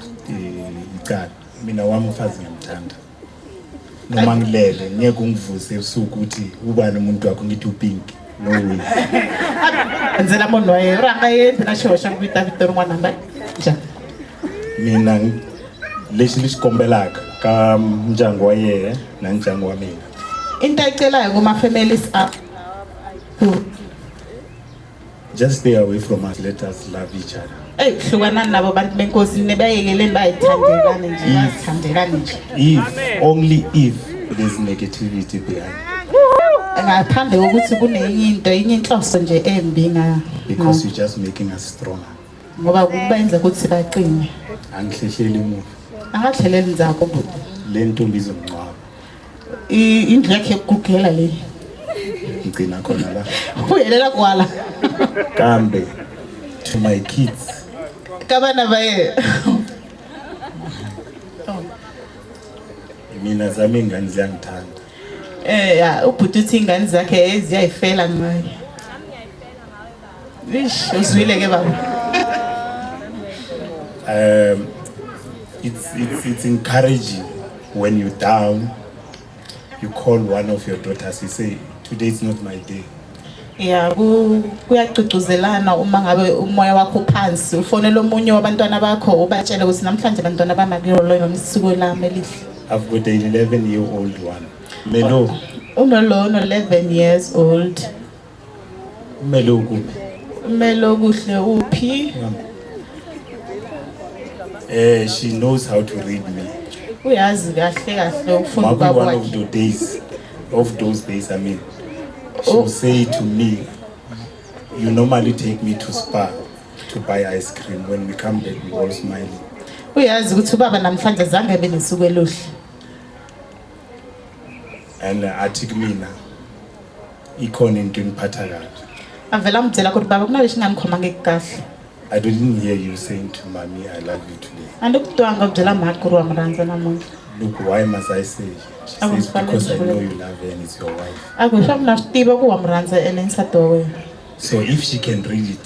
icala mina wami umfazi ngiyamthanda noma ngilele ngeke ungivuse ebusuku ukuthi ubani umuntu wakho ngithi uPink no way Nzela munhu wa yena ranga yendli na xihoxa vita vito rin'wana namba njhani mina lexi ni xi kombelaka ka ndyangu wa yena na ndyangu wa mina into ayicelayo kuma-families up just stay away from us, let us love each other. hlukanani nabo bantu benkosi nibayekeleni bayithandelane nje bazithandelane nje If only if there's negativity behind, ngaphandle kokuthi kunenye into inye inhloso nje embi because you're just making us stronger. ngoba kubenza ukuthi baqine Angihlehleli umuntu angadleleli nzako buti le ntombi izongcwaba indlu yakhe yokugugela le ngicina khona la uyelela kwala kambe to my kids kabana baye mina zami ingane ziyangithanda ya ubhuti uthi ingane zakhe ziyayifela ngayo ish uzwile ke baba it's encouraging when you're down, you call one of your daughters, you say, today is not my day. ya kuyagcugcuzelana uma ngabe umoya wakho phansi ufonela omunye wabantwana bakho ubatshele ukuthi namhlanje abantwana bamakuyolo yomsuku lami elihle. I've got an 11-year-old one. Melo. Unolo 11 years old. Melo kuphi? Melo kuhle uphi? She knows how to read me. Uyazi kahle kahle ukufunda One kwakhe. of those days, I mean, she will say to me, you normally take me to Spar to buy ice cream. When we come back, we all smiling. Uyazi ukuthi ubaba namhlanje zange benesuku eluhle. And athi kumina ikhona into engiphatha kabi. Avela mtshela ukuthi baba kunale shingangikhoma ngekahle. I didn't hear you saying to mommy, I love you today. Andikutwanga kubyela makuru wamranza namunye. Look, why must I say? She says, because I know you love her and it's your wife. Akusho mina sitiba ku wamranza ensado wena. So if she can read it.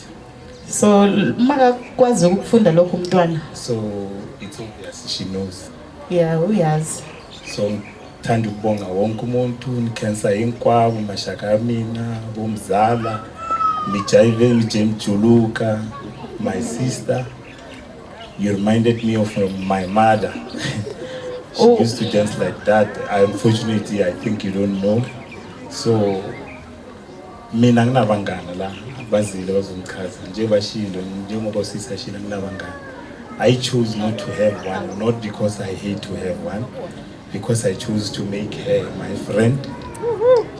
So makakwazi ukufunda lokho umntwana. So it's obvious she knows. Yeah, uyazi. So thanda ukubonga wonke umuntu nikhensa hinkwavo mashaka ya mina bomzala mijayive mijemjuluka my sister. You reminded me of my mother. She used to dance like that. Unfortunately, I think you don't know. So mina nginabangani la bazile bazomchaza nje bashilo njengoba sisashila nginabangani. I choose not to have one, not because I hate to have one, because I choose to make her my friend.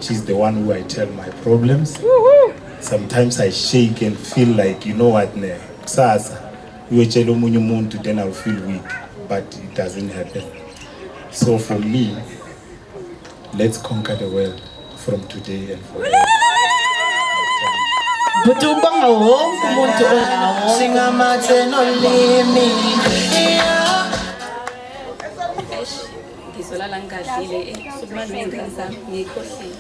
She's the one who I tell my problems. Sometimes I shake and feel like, you know what, ne, kusasa uyotshela omunye umuntu then I'll feel weak, but it doesn't happen. So for me, let's conquer the world from today and forever. Butubanga wonke umuntu olawo. Singamathe nolimi. Ngizolala ngadlile sukumanje ingane zami ngikhohlile.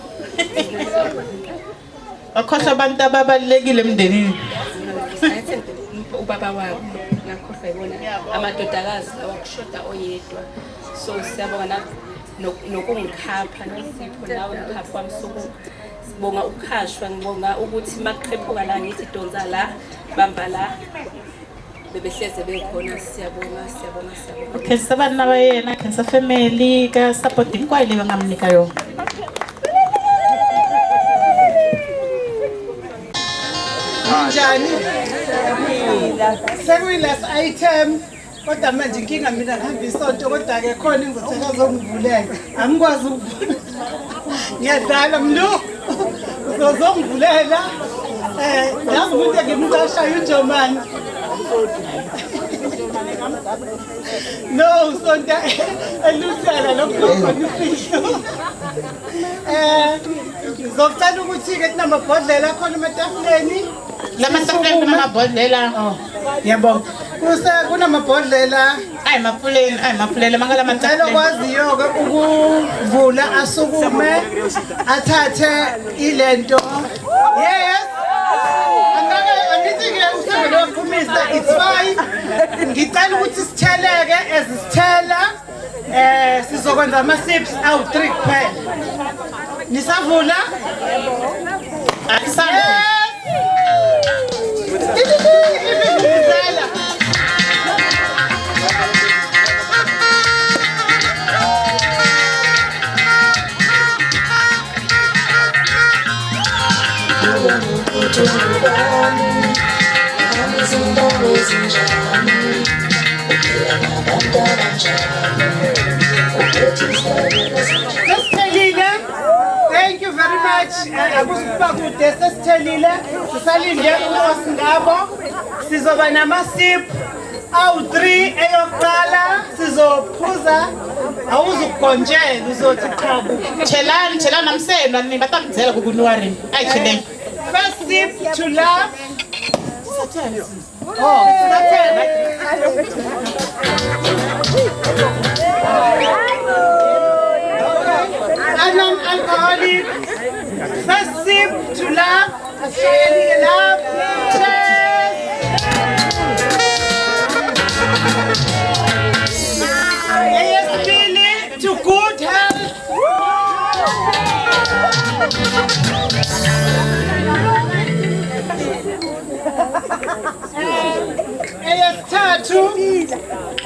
Akhohlwa abantu ababalekile emndenini. Ubaba wabo ngakhohlwa yibona amadodakazi awakushoda oyedwa. So siyabonga nokungikhapha nosipho nawe ukhapha wamsuku. Sibonga ukhashwa ngibonga ukuthi maqhephuka la ngithi donza la bamba la bebehleze bekhona siyabonga. Okay, sabana bayena khensa family ka support inkwayile bangamnika yona. Njani? Sekuyilast item kodwa manje inkinga mina ngihamba isonto kodwa ke khona ingotheka zongivulela. Angikwazi ukuvula. Ngiyadala mlo. Uzozongivulela. Yazi ukuthi ngimqashayo uJomani. No, sonto elusela lokho khona ifihlo. Ngizocela ukuthi-ke kunamabhodlela akhona ematafuleni. Lamatafuleni kunamabhodlela. Ngiyabonga. Kunamabhodlela. Maphulele mangala matafuleni. Ngicela okwaziyo-ke ukuvula asukume athathe ilento. Yes. Angithi-ke uhambe loqhumisa it's fine. Ngicela ukuthi sitheleke ezisithela sizokwenza ama-sips awu-3 kuphela. Nisavula? Thank you very much. Akusipakude sesithelile sisalinde uSingabo sizoba namasip awu-3 eyokuqala sizophuza awuzukugonjela uzothi qhabu Chelani namsena ni batamdzela kukunwari ayicheleni first sip to love non-alcoholic first sip to love Australian love cheers to good health eyesithathu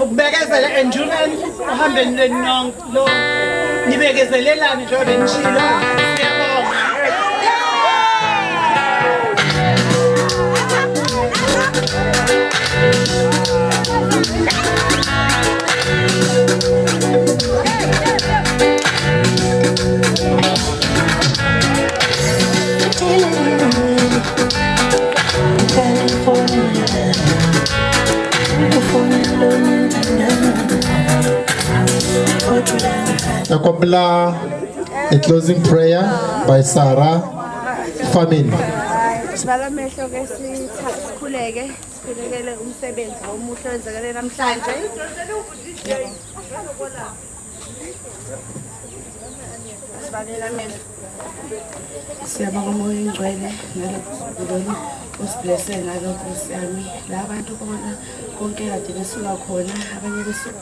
ukubekezela endurance uhambeni lwenongo nibekezelelane njengoba nishilo siyabonga A closing prayer by Sarah Famine. Sibala mehlo ke sikhuleke sikhulekele umsebenzi omuhle wenzakale namhlanje. Sibalela mehlo. Siyabonga umoya ingcwele ngalokho usiblesse ngalokho siyami la bantu bona konke kade besuka khona abanye besuka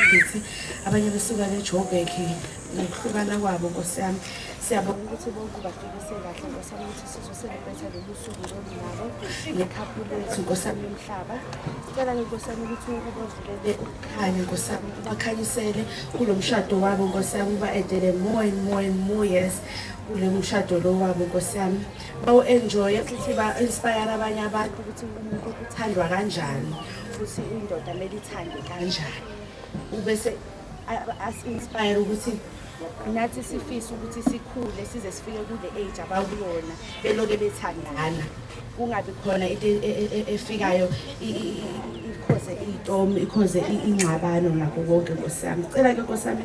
ngithi abanye besuka leJoburg ngokuhlukana kwabo Nkosi yami siyabonga ukuthi bonke bafike kahle Nkosi yami ukuthi sizoselebrate lolu suku lolu nekhaphu lethu Nkosi yami lomhlaba sicela Nkosi yami ukuthi ubavulele ukukhanya Nkosi yami ubakhanyisele kulomshado wabo Nkosi yami ba-edele more years kule mshado lo wabo Nkosi yami bawu-enjoye futhi ba-inspire abanye abantu ukuthi umuntu uthandwa kanjani futhi indoda kumele ithande kanjani ubese as-inspire ukuthi nathi sifisa ukuthi sikhule size sifike kule age abakuyona beloke bethandana kungabi khona into efikayo ikhoze iy'tomi ikhoze ingxabano nakho konke Nkosi yami cela ke Nkosi yami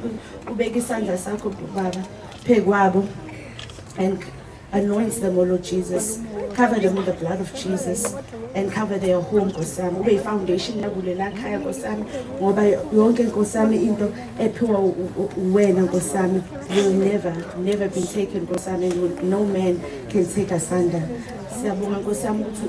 ubeke isandla sakho baba phezu kwabo and anoint them, O Lord Jesus. Cover them with the blood of Jesus and cover their home, Nkosi yami. Ube foundation yakulela khaya Nkosi yami. Ngoba yonke Nkosi yami into ephiwa wena Nkosi yami will never be taken Nkosi yami. No man can take us under. Siyabonga Nkosi yami ukuthi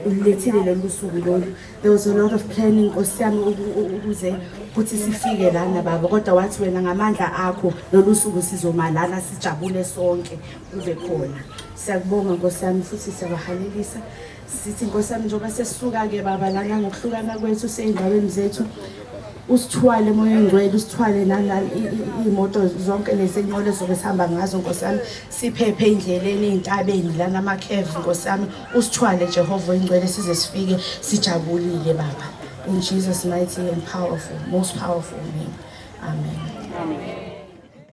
ulethile lolu suku lolu. There was a lot of planning Nkosi yami ukuze ukuthi sifike lana baba kodwa wathi wena ngamandla akho lolu suku sizomalana sijabule sonke ube khona. Siyakubonga Nkosi yami futhi siyabahalelisa sithi Nkosi yami njengoba sesisuka ke baba lana ngokuhlukana kwethu seyindaweni zethu usithwale moya engcwele usithwale imoto zonke lezinqole zokuhamba ngazo Nkosi yami siphephe endleleni eintabeni lana amakhevu Nkosi yami usithwale Jehova ingcwele size sifike sijabulile baba in Jesus mighty and powerful most powerful name amen.